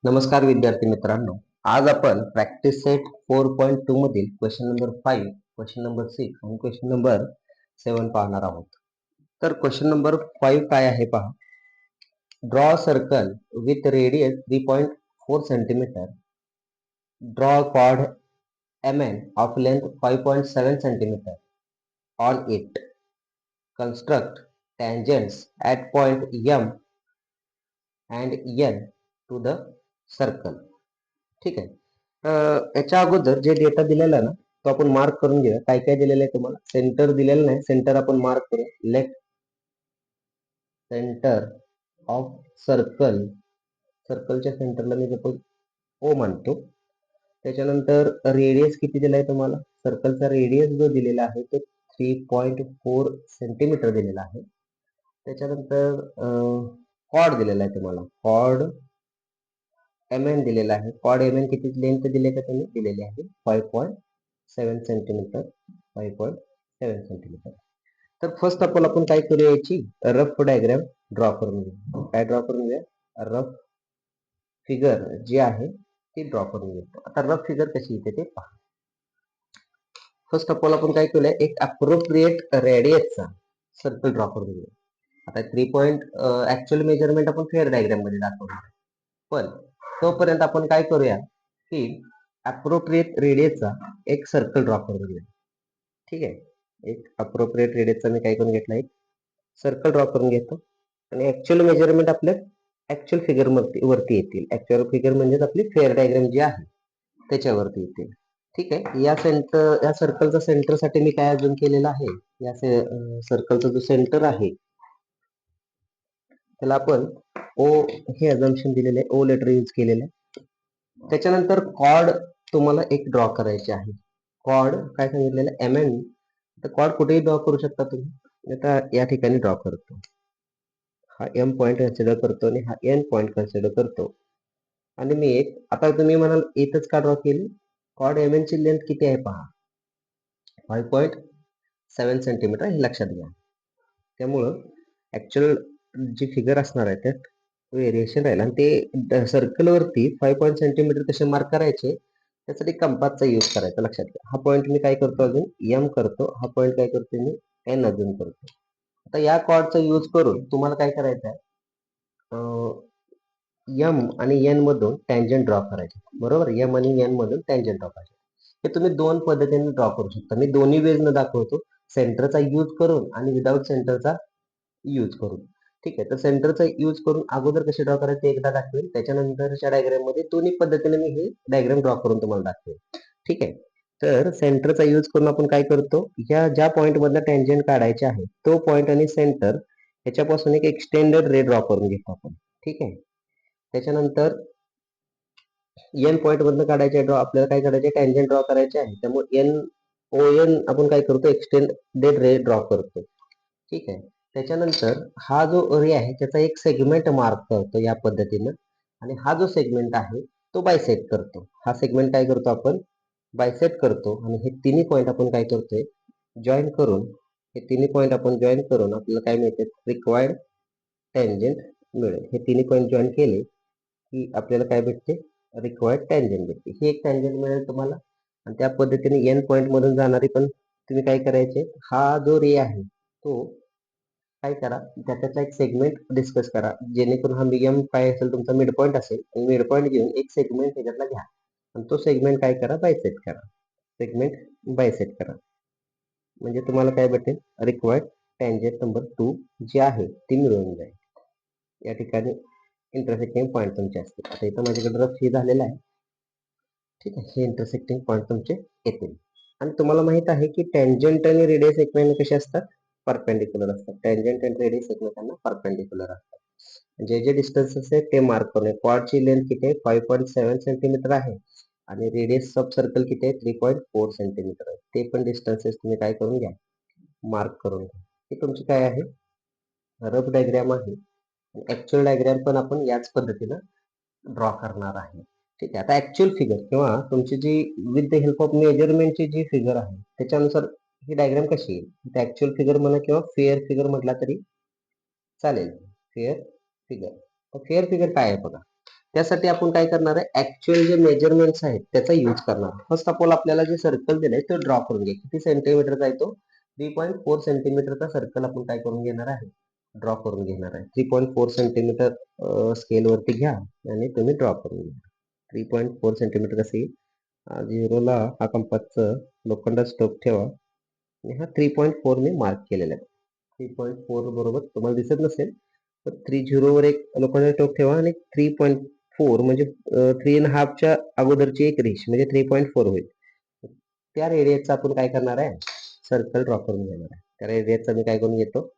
नमस्कार विद्यार्थी मित्रांनो, आज आपण प्रॅक्टिस सेट 4.2 मधील क्वेश्चन नंबर 5, क्वेश्चन नंबर 6 आणि क्वेश्चन नंबर 7 पाहणार आहोत. तर क्वेश्चन नंबर 5 काय आहे पहा. Draw circle with radius 3.4 centimetre. Draw chord MN of length 5.7 centimeter on it. Construct tangents at point M and N to the circle. ठीक आहे. याच्या अगोदर जे डेटा दिलेला ना तो आपण मार्क करून घेऊया. काय काय दिलेलं आहे तुम्हाला? सेंटर दिलेलं नाही, सेंटर आपण मार्क करूया. लेफ्ट सेंटर ऑफ सर्कल, सर्कलच्या सेंटरला मी सपोज ओ मानतो. त्याच्यानंतर रेडियस किती दिलाय तुम्हाला? सर्कलचा रेडियस जो दिलेला आहे तो 3.4 सेंटीमीटर दिलेला आहे. त्याच्यानंतर कॉर्ड दिलेला आहे तुम्हाला. कॉर्ड MN दिलेला आहे. कॉर्ड MN किती लेंथ दिली का तुम्ही? दिलेली आहे 5.7 सेंटीमीटर. 5.7 सेंटीमीटर. तर फर्स्ट आपण काय करूया, याची रफ डायग्राम ड्रॉ करून घेऊ. काय ड्रॉ करून घेऊया? रफ फिगर जी आहे ती ड्रॉ करून घेऊ. आता रफ फिगर कशी येते ते पहा. फर्स्ट आपण काय केलंय, एक अप्रोप्रिएट रेडियसचा सर्कल ड्रॉ करून घेऊ. आता 3 ऍक्च्युअल मेजरमेंट आपण फेअर डायग्राम मध्ये दाखवणार, पण तोपर्यंत आपण काय करूया की अप्रोप्रिएट रेडियसचा एक सर्कल ड्रॉ करून घेऊया. ठीक आहे. एक अप्रोप्रिएट रेडियसचा मी काय करून घेतला, एक सर्कल ड्रॉ करून घेतो आणि ऍक्च्युअल मेजरमेंट आपल्या ऍक्च्युअल फिगर वरती येतील. ऍक्च्युअल फिगर म्हणजे आपली फेअर डायग्राम जी आहे त्याच्यावरती येतील. ठीक आहे. या सर्कलचा सेंटर साठी मी काय अजून केलेलं आहे, या सर्कलचा जो सेंटर आहे त्याला आपण ओ हे अझम्पशन दिलेले आहे, ओ लेटर यूज केलेलं आहे. त्याच्यानंतर कॉर्ड तुम्हाला एक ड्रॉ करायचे आहे. कॉर्ड काय सांगितलेलं आहे? MN. तर कॉर्ड कुठेही ड्रॉ करू शकता तुम्ही. आता या ठिकाणी ड्रॉ करतो. हा M पॉइंट कन्सिडर करतो आणि हा N पॉइंट कन्सिडर करतो. आणि मी एक, आता तुम्ही म्हणाल इथंच का ड्रॉ केली? कॉर्ड MN ची लेंथ किती आहे पहा, 5.7 सेंटीमीटर, हे लक्षात घ्या. त्यामुळं ऍक्च्युअल जी फिगर असणार आहे त्यात व्हेरिएशन राहील आणि ते सर्कल वरती 5 सेंटीमीटर कसे मार्क करायचे त्यासाठी कंपासचा यूज करायचा, लक्षात घ्या. हा पॉइंट मी काय करतो, अजून M करतो. हा पॉइंट काय करतो मी, N अजून करतो. आता या कॉर्डचा यूज करून तुम्हाला काय करायचं आहे, M आणि N मधून टँजंट ड्रॉ करायचे. बरोबर, M आणि N मधून टँजंट ड्रॉ करायचे. हे तुम्ही दोन पद्धतीने ड्रॉ करू शकता. मी दोन्ही वेज न दाखवतो, सेंटरचा यूज करून आणि विदाउट सेंटरचा यूज करून. ठीक आहे. तर सेंटरचा यूज करून अगोदर कसे ड्रॉ करायचे एकदा दाखवेल, त्याच्यानंतरच्या डायग्राम मध्ये दोन्ही पद्धतीने मी हे डायग्राम ड्रॉ करून तुम्हाला दाखवेल. ठीक आहे. तर सेंटरचा यूज करून आपण काय करतो, या ज्या पॉइंट मधला टँजंट काढायचे आहे तो पॉइंट आणि सेंटर याच्यापासून एक एक्सटेंडेड रे ड्रॉ करून घेतो आपण. ठीक आहे. त्याच्यानंतर N पॉइंट मधनं काढायचे ड्रॉ, आपल्याला काय करायचे, टँजंट ड्रॉ करायचे आहे. त्यामुळे ON आपण काय करतो, एक्सटेंडेड रे ड्रॉ करतो. ठीक आहे. त्याच्यानंतर हा जो रे आहे त्याचा एक सेगमेंट मार्क करतो या पद्धतीनं, आणि हा जो सेगमेंट आहे तो बायसेक्ट करतो. हा सेगमेंट काय करतो आपण, बायसेक्ट करतो. आणि हे तिन्ही पॉइंट आपण काय करतोय, जॉईन करून, हे तिन्ही पॉइंट आपण जॉईन करून आपल्याला काय मिळते, रिक्वायर्ड टँजंट मिळेल. हे तिन्ही पॉइंट जॉईन केले की आपल्याला काय भेटते, रिक्वायर्ड टँजंट भेटते. ही एक टँजंट मिळेल तुम्हाला. आणि त्या पद्धतीने N पॉइंट मधून जाणारी पण तुम्ही काय करायचे, हा जो रे आहे तो काय करा, त्याचा एक सेगमेंट डिस्कस करा, जेणेकरून हा M काय असेल तुमचा मिड पॉइंट असेल. मिड पॉइंट घेऊन एक सेगमेंट त्याच्यातला घ्या आणि तो सेगमेंट काय करा, बायसेक्ट करा. सेगमेंट बायसेक्ट करा म्हणजे तुम्हाला काय भेटेल, रिक्वायर्ड टँजंट नंबर 2 जी आहे ती मिळून जाईल. या ठिकाणी इंटरसेक्टिंग पॉइंट तुमचे असतील. आता इथं माझ्याकडे रफ हे झालेलं आहे. ठीक आहे. हे इंटरसेक्टिंग पॉइंट तुमचे येतील. आणि तुम्हाला माहित आहे की टँजंट आणि रेडियस एकमेकांना कसे असतात, परपेंडिक्युलर असतात. टँजंट आणि रेडियस एकमेकांना परपेंडिक्युलर असतात. जे जे डिस्टन्सेस आहे ते मार्क करून, कॉर्डची लेंथ किती आहे, 5.7 सेंटीमीटर आहे आणि रेडियस सब सर्कल किती आहे, 3.4 सेंटीमीटर आहे. ते पण डिस्टन्सेस तुम्ही काय करून घ्या, मार्क करून घ्या. हे तुमची काय आहे, रफ डायग्राम आहे. ऍक्च्युअल डायग्राम पण आपण याच पद्धतीनं ड्रॉ करणार आहे. ठीक आहे. आता ऍक्च्युअल फिगर किंवा तुमची जी विथ द हेल्प ऑफ मेजरमेंटची जी फिगर आहे त्याच्यानुसार ही डायग्राम कशी येईल, ऍक्च्युअल फिगर म्हणा किंवा फेअर फिगर म्हटला तरी चालेल. फेअर फिगर, तर फेअर फिगर काय आहे बघा. त्यासाठी आपण काय करणार आहे, ऍक्च्युअल जे मेजरमेंट्स आहेत त्याचा यूज करणार. फर्स्ट ऑफ ऑल आपल्याला जे सर्कल दिलंय तो ड्रॉ करून घ्या. किती सेंटीमीटरचा आहे तो? 3.4 सेंटीमीटरचा सर्कल आपण काय करून घेणार आहे, ड्रॉ करून घेणार आहे. 3.4 सेंटीमीटर स्केल वरती घ्या आणि तुम्ही ड्रॉ करून घ्या. 3.4 सेंटीमीटर असेल. झिरोला हा कंपासचं लोखंडाचा स्टोक ठेवा आणि हा 3.4 ने मार्क केलेला आहे. 3.4 बरोबर तुम्हाला दिसत नसेल तर 30 वर एक लोखंडाचा स्टोक ठेवा आणि 3.4 म्हणजे 3.5च्या अगोदरची एक रेष म्हणजे 3.4 होईल. त्या रेडियसचा आपण काय करणार आहे, सर्कल ड्रॉ करून घेणार आहे. त्या रेडियसचा मी काय करून घेतो,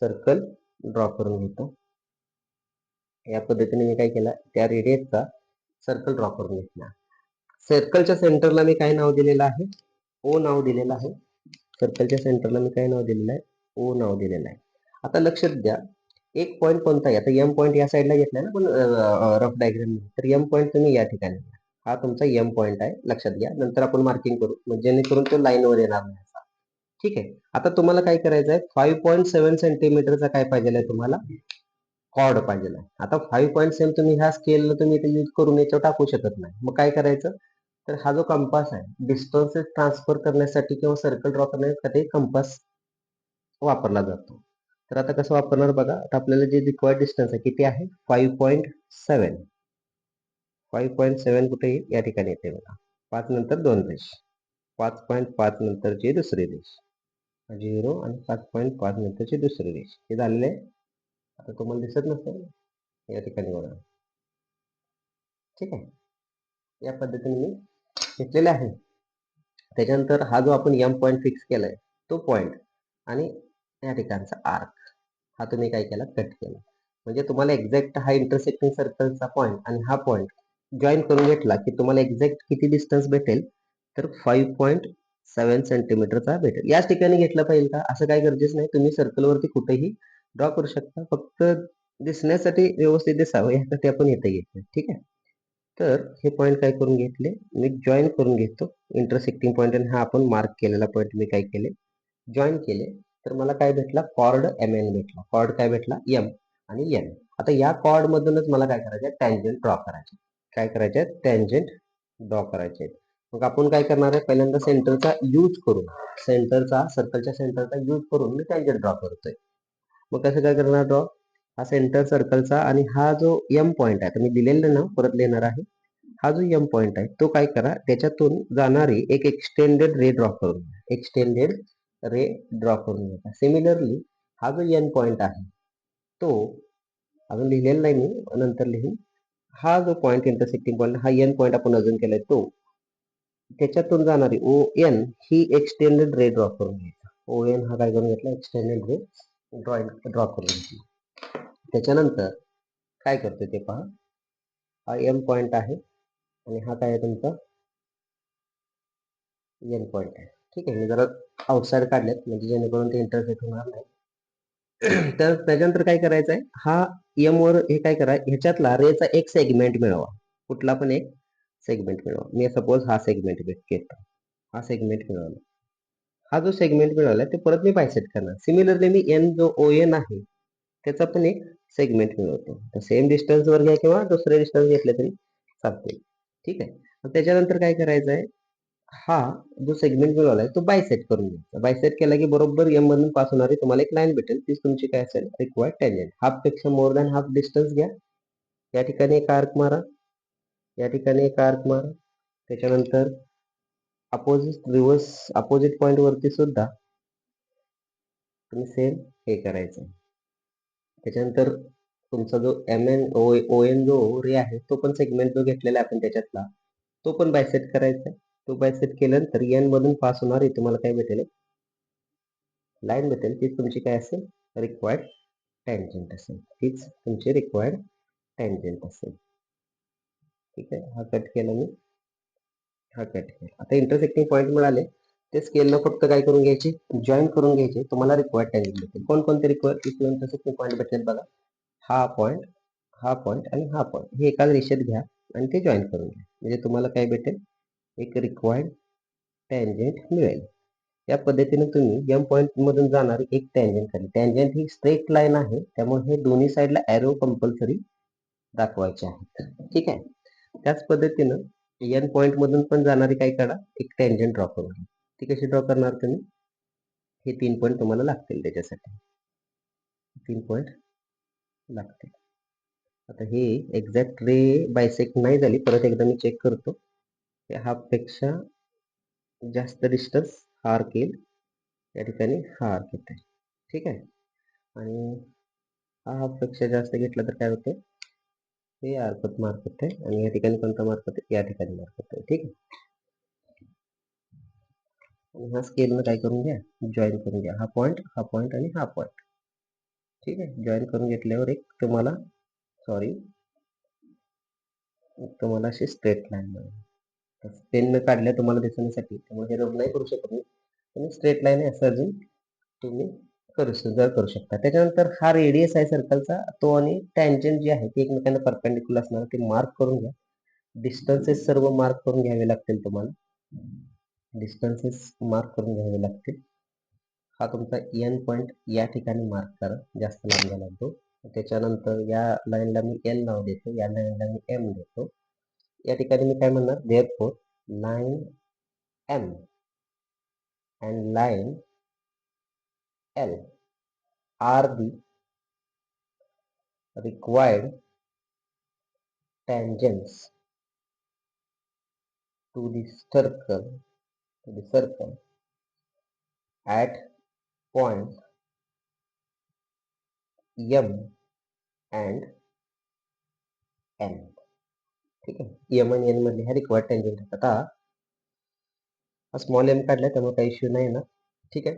सर्कल ड्रॉ करून घेतो. या पद्धतीने मी काय केलं, त्या रेडियसचा सर्कल ड्रॉ करून घेतला. सर्कलच्या सेंटरला मी काय नाव दिलेलं आहे, ओ नाव दिलेलं आहे. सर्कलच्या सेंटरला मी काय नाव दिलेलं आहे, ओ नाव दिलेलं आहे. आता लक्षात द्या, एक पॉईंट कोणता आहे, आता एम पॉईंट या साईडला घेतलाय ना पण रफ डायग्राम, तर एम पॉईंट तुम्ही या ठिकाणी घ्या. हा तुमचा एम पॉईंट आहे, लक्षात घ्या. नंतर आपण मार्किंग करू म्हणजे जेणेकरून तो लाईनवर येणार नाही. ठीक आहे. आता तुम्हाला काय करायचं आहे, 5.7 सेंटीमीटरचा काय पाहिजे आहे तुम्हाला, कॉर्ड पाहिजे आहे. आता 5.7 तुम्ही ह्या स्केलला तुम्ही इथे यूज करून याच्यावर टाकू शकत नाही. मग काय करायचं, तर हा जो कंपास आहे डिस्टन्सेस ट्रान्सफर करण्यासाठी किंवा सर्कल ड्रॉ करण्यासाठी कंपास वापरला जातो. तर आता कसं वापरणार बघा. आता आपल्याला जे रिक्वायर्ड डिस्टन्स आहे किती आहे, 5.7. 5.7 कुठे येईल, या ठिकाणी येते बघा. 5 नंतर 2 रेष, 5.5 नंतरची दुसरी रेष, 0 आणि 5.5 नंतरची दुसरी रेष, हे झालेले आहे. आता तुम्हाला दिसत नसेल, या ठिकाणी बघा. ठीक आहे, या पद्धतीने मी घेतलेले आहे. त्याच्यानंतर हा जो आपण एम पॉईंट फिक्स केलाय तो पॉईंट आणि या ठिकाणचा आर्क हा तुम्ही काय केला, कट केला. म्हणजे तुम्हाला एक्झॅक्ट हा इंटरसेक्टिंग सर्कलचा पॉईंट आणि हा पॉईंट जॉईन करून घेतला की तुम्हाला एक्झॅक्ट किती डिस्टन्स भेटेल, तर 5.7 सेंटीमीटरचा भेटेल. याच ठिकाणी घेतलं पाहिजे का, असं काही गरजेचं नाही. तुम्ही सर्कलवरती कुठेही ड्रॉ करू शकता, फक्त दिसण्यासाठी व्यवस्थित दिसावं यासाठी आपण इथे घेतलं. ठीक आहे. तर हे पॉईंट काय करून घेतले, मी जॉईन करून घेतो इंटरसेक्टिंग पॉईंट आणि हा आपण मार्क केलेला पॉईंट मी काय केले, जॉईन केले. तर मला काय भेटला, कॉर्ड एम एन भेटला. कॉर्ड काय भेटला, एम आणि एन. आता या कॉर्ड मधूनच मला काय करायचं, टँजंट ड्रॉ करायचे. काय करायचे, टँजंट ड्रॉ करायचे. मग आपण काय करणार आहे, पहिल्यांदा सेंटरचा यूज करून, सर्कलच्या सेंटरचा यूज करून मी टँजंट ड्रॉ करतोय. मग कसं काय करणार ड्रॉ, हा सेंटर सर्कलचा आणि हा जो एम पॉईंट आहे, मी दिलेलं ना परत लिहिणार आहे. हा जो एम पॉईंट आहे तो काय करा, त्याच्यातून जाणारी एक एक्सटेंडेड रे ड्रॉ करून घ्या. एक्सटेंडेड रे ड्रॉ करून घ्या. सिमिलरली हा जो एन पॉईंट आहे तो अजून लिहिलेला नाही मी, नंतर लिहून. हा जो पॉईंट इंटरसेक्टिंग पॉईंट, हा एन पॉईंट आपण अजून केलाय तो, त्याच्यातून जाणारी ओ एन ही एक्सटेंडेड रे ड्रॉ करून घ्यायचा. ओ एन हा काय करून घेतला, एक्सटेंडेड रे ड्रॉ करून घेतला. त्याच्यानंतर काय करतोय ते पहा, हा एम पॉईंट आहे आणि हा काय आहे तुमचा एन पॉईंट आहे. ठीक आहे, मी जरा आउटसाइड काढलेत म्हणजे जेणेकरून ते इंटरसेक्ट होणार नाही. तर त्याच्यानंतर काय करायचं आहे, हा एम वर हे काय करा, ह्याच्यातला रेचा एक सेगमेंट मिळवा. कुठला पण एक सेगमेंट मिळवा. मी सपोज हा सेगमेंट घेतो, हा सेगमेंट मिळवला. हा जो सेगमेंट मिळाला ते परत मी बायसेक्ट करणार. सिमिलरली मी एन जो ओ एन आहे त्याचा पण एक सेगमेंट मिळवतो. तर सेम डिस्टन्स वर घ्या किंवा दुसरे डिस्टन्स घेतले तरी चालते. ठीक आहे. त्याच्यानंतर काय करायचं आहे, हा जो सेगमेंट मिळवलाय तो बायसेक्ट करून घ्यायचा. बायसेक्ट केला की बरोबर एम मधून पास होणारी तुम्हाला एक लाईन भेटेल, तीच तुमची काय असेल, रिक्वायर्ड टँजंट. हाफ पेक्षा मोर दॅन हाफ डिस्टन्स घ्या. या ठिकाणी एक आर्क मारा, या ठिकाणी एक आर्क मारा. त्याच्यानंतर अपोजिट पॉइंट वरती सुद्धा तुम्ही सेम हे करायचं. त्याच्यानंतर तुमचा जो एम एन ओ एन जो रे आहे तो पण सेगमेंट जो घेतलेला आहे आपण त्याच्यातला तो पण बायसेट करायचा. तो बायसेट केल्यानंतर एन मधून पास होणारी तुम्हाला काय भेटेल, लाईन भेटेल. तीच तुमची काय असेल, रिक्वायर्ड टँजंट असेल. तीच तुमची रिक्वायर्ड टँजंट असेल. ठीक आहे, हा कट केला मी, हा कट केला. आता इंटरसेक्टिंग पॉईंट मिळाले, ते स्केलला फक्त काय करून घ्यायचे, जॉईन करून घ्यायचे. तुम्हाला रिक्वायर्ड टँजंट भेटेल. कोणकोणते रिक्वायर्ड इंटरसेक्टिंग पॉईंट भेटेल बघा, हा पॉईंट, हा पॉईंट आणि हा पॉईंट. हे एकाच रेषेत घ्या आणि ते जॉईन करून घ्या. म्हणजे तुम्हाला काय भेटेल, एक रिक्वायर्ड टँजंट मिळेल. या पद्धतीने तुम्ही एम पॉईंट मधून जाणारी एक टँजंट काढली. टँजंट ही स्ट्रेट लाईन आहे, त्यामुळे हे दोन्ही साईडला एरो कंपल्सरी दाखवायचे आहेत. ठीक आहे. त्याच पद्धतीनं एन पॉइंट मधून पण जाणारी काय करा, एक टँजंट ड्रॉ करून घ्या. ती कशी ड्रॉ करणार तुम्ही? हे 3 पॉइंट तुम्हाला लागतील त्याच्यासाठी. 3 पॉइंट लागतील. आता हे एक्झॅक्ट रे बायसेक्ट नाही झाली, परत एकदा मी चेक करतो. हाफ पेक्षा जास्त डिस्टन्स हा आर्क येईल, या ठिकाणी हा आर्क येत आहे. ठीक आहे. आणि हा हाफ पेक्षा जास्त घेतला तर काय होतं, हे आर्क मार्क होते आणि या ठिकाणी कोणता मार्क होते, या ठिकाणी मार्क होते. ठीक आहे. आणि हा स्केलनं काय करून घ्या, जॉईन करून घ्या. हा पॉइंट आणि हा पॉइंट. ठीक आहे. जॉईन करून घेतल्यावर एक तुम्हाला अशी स्ट्रेट लाईन मिळेल. पेननं काढल्या तुम्हाला दिसण्यासाठी, त्यामुळे हे रब नाही करू शकत मी. तुम्ही स्ट्रेट लाईन असं अजून तुम्ही करू शकता. त्याच्यानंतर हा रेडियस आहे सर्कलचा, तो आणि टँजंट जे आहे ते एकमेकांना परपेंडिक्युलर असणार, ते मार्क करून घ्या. डिस्टन्सेस सर्व मार्क करून घ्यावे लागतील तुम्हाला. डिस्टन्सेस मार्क करून घ्यावे लागतील. हा तुमचा एन पॉइंट या ठिकाणी मार्क करा, जास्त लांब झाला तो. त्याच्यानंतर या लाईनला मी एल नाव देतो, या लाईनला मी एम देतो. या ठिकाणी मी काय म्हणणार, therefore line M and line L are the required tangents to the circle at point M and N. ठीक आहे. M आणि N मधले ह्या रिक्वायर्ड टँजंट आहेत. आता हा स्मॉल m काढला त्यामुळे काही इश्यू नाही ना. ठीक आहे.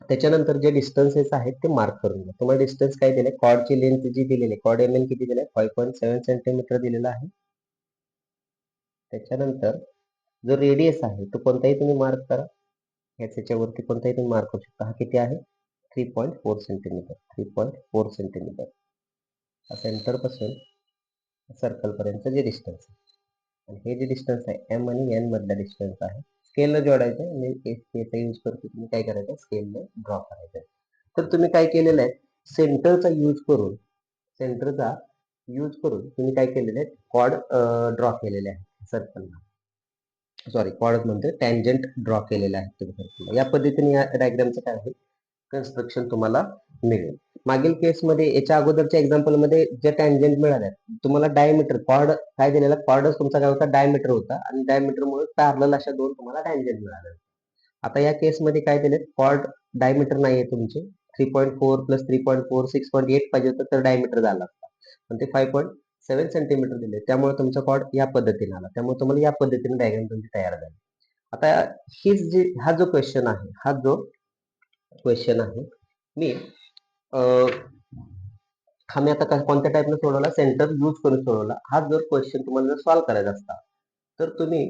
त्याच्यानंतर जे डिस्टन्सेस आहेत ते मार्क करून घ्या. तुम्हाला डिस्टन्स काय दिले, कॉर्डची लेंथ जी दिलेली, कॉर्ड mn किती दिले, 5.7 सेंटीमीटर दिलेला आहे. त्याच्यानंतर जो रेडियस आहे तो कोणताही तुम्ही मार्क करा, ह्याच्यावरती कोणताही तुम्ही मार्क करू शकता. हा किती आहे, 3.4 सेंटीमीटर. 3.4 सेंटीमीटर सेंटर पासून सर्कल पर्यंत जे डिस्टन्स आहे, आणि हे जे डिस्टन्स आहे एम आणि एन मधला डिस्टन्स आहे, स्केलला जोडायचं आहे. याचा यूज करतो तुम्ही काय करायचं, स्केलला ड्रॉ करायचं. तर तुम्ही काय केलेलं आहे, सेंटरचा यूज करून तुम्ही काय केलेलं आहे, कॉर्ड ड्रॉ केलेले आहे सर्कलला. कॉर्ड म्हणतोय, टँजंट ड्रॉ केलेले आहेत तुम्ही सर्कलला. या पद्धतीने या डायग्रामचं काय आहे, कन्स्ट्रक्शन तुम्हाला मिळेल. मागील केसमध्ये, याच्या अगोदरच्या एक्झाम्पल मध्ये जे टँजंट मिळाले तुम्हाला, डायमीटर कॉर्ड काय दिलेला, कॉर्डच तुमचा काय होता, डायमीटर होता, आणि डायमीटर मुळे पॅरलल अशा दोन तुम्हाला टँजंट मिळाले. आता या केसमध्ये काय दिले, कॉर्ड डायमीटर नाहीये तुमचे. 3.4 प्लस 3.4 6.8 पाहिजे होतं तर डायमीटर झाला असता, पण ते 5.7 सेंटीमीटर दिले, त्यामुळे तुमचा कॉर्ड या पद्धतीने आला. त्यामुळे तुम्हाला या पद्धतीने डायग्राम तुमची तयार झाली. आता हा जो क्वेश्चन आहे, मी हा मी आता कोणत्या टाईपने सोडवला, सेंटर यूज करून सोडवला. हा जर क्वेश्चन तुम्हाला जर सॉल्व्ह करायचा असता तर तुम्ही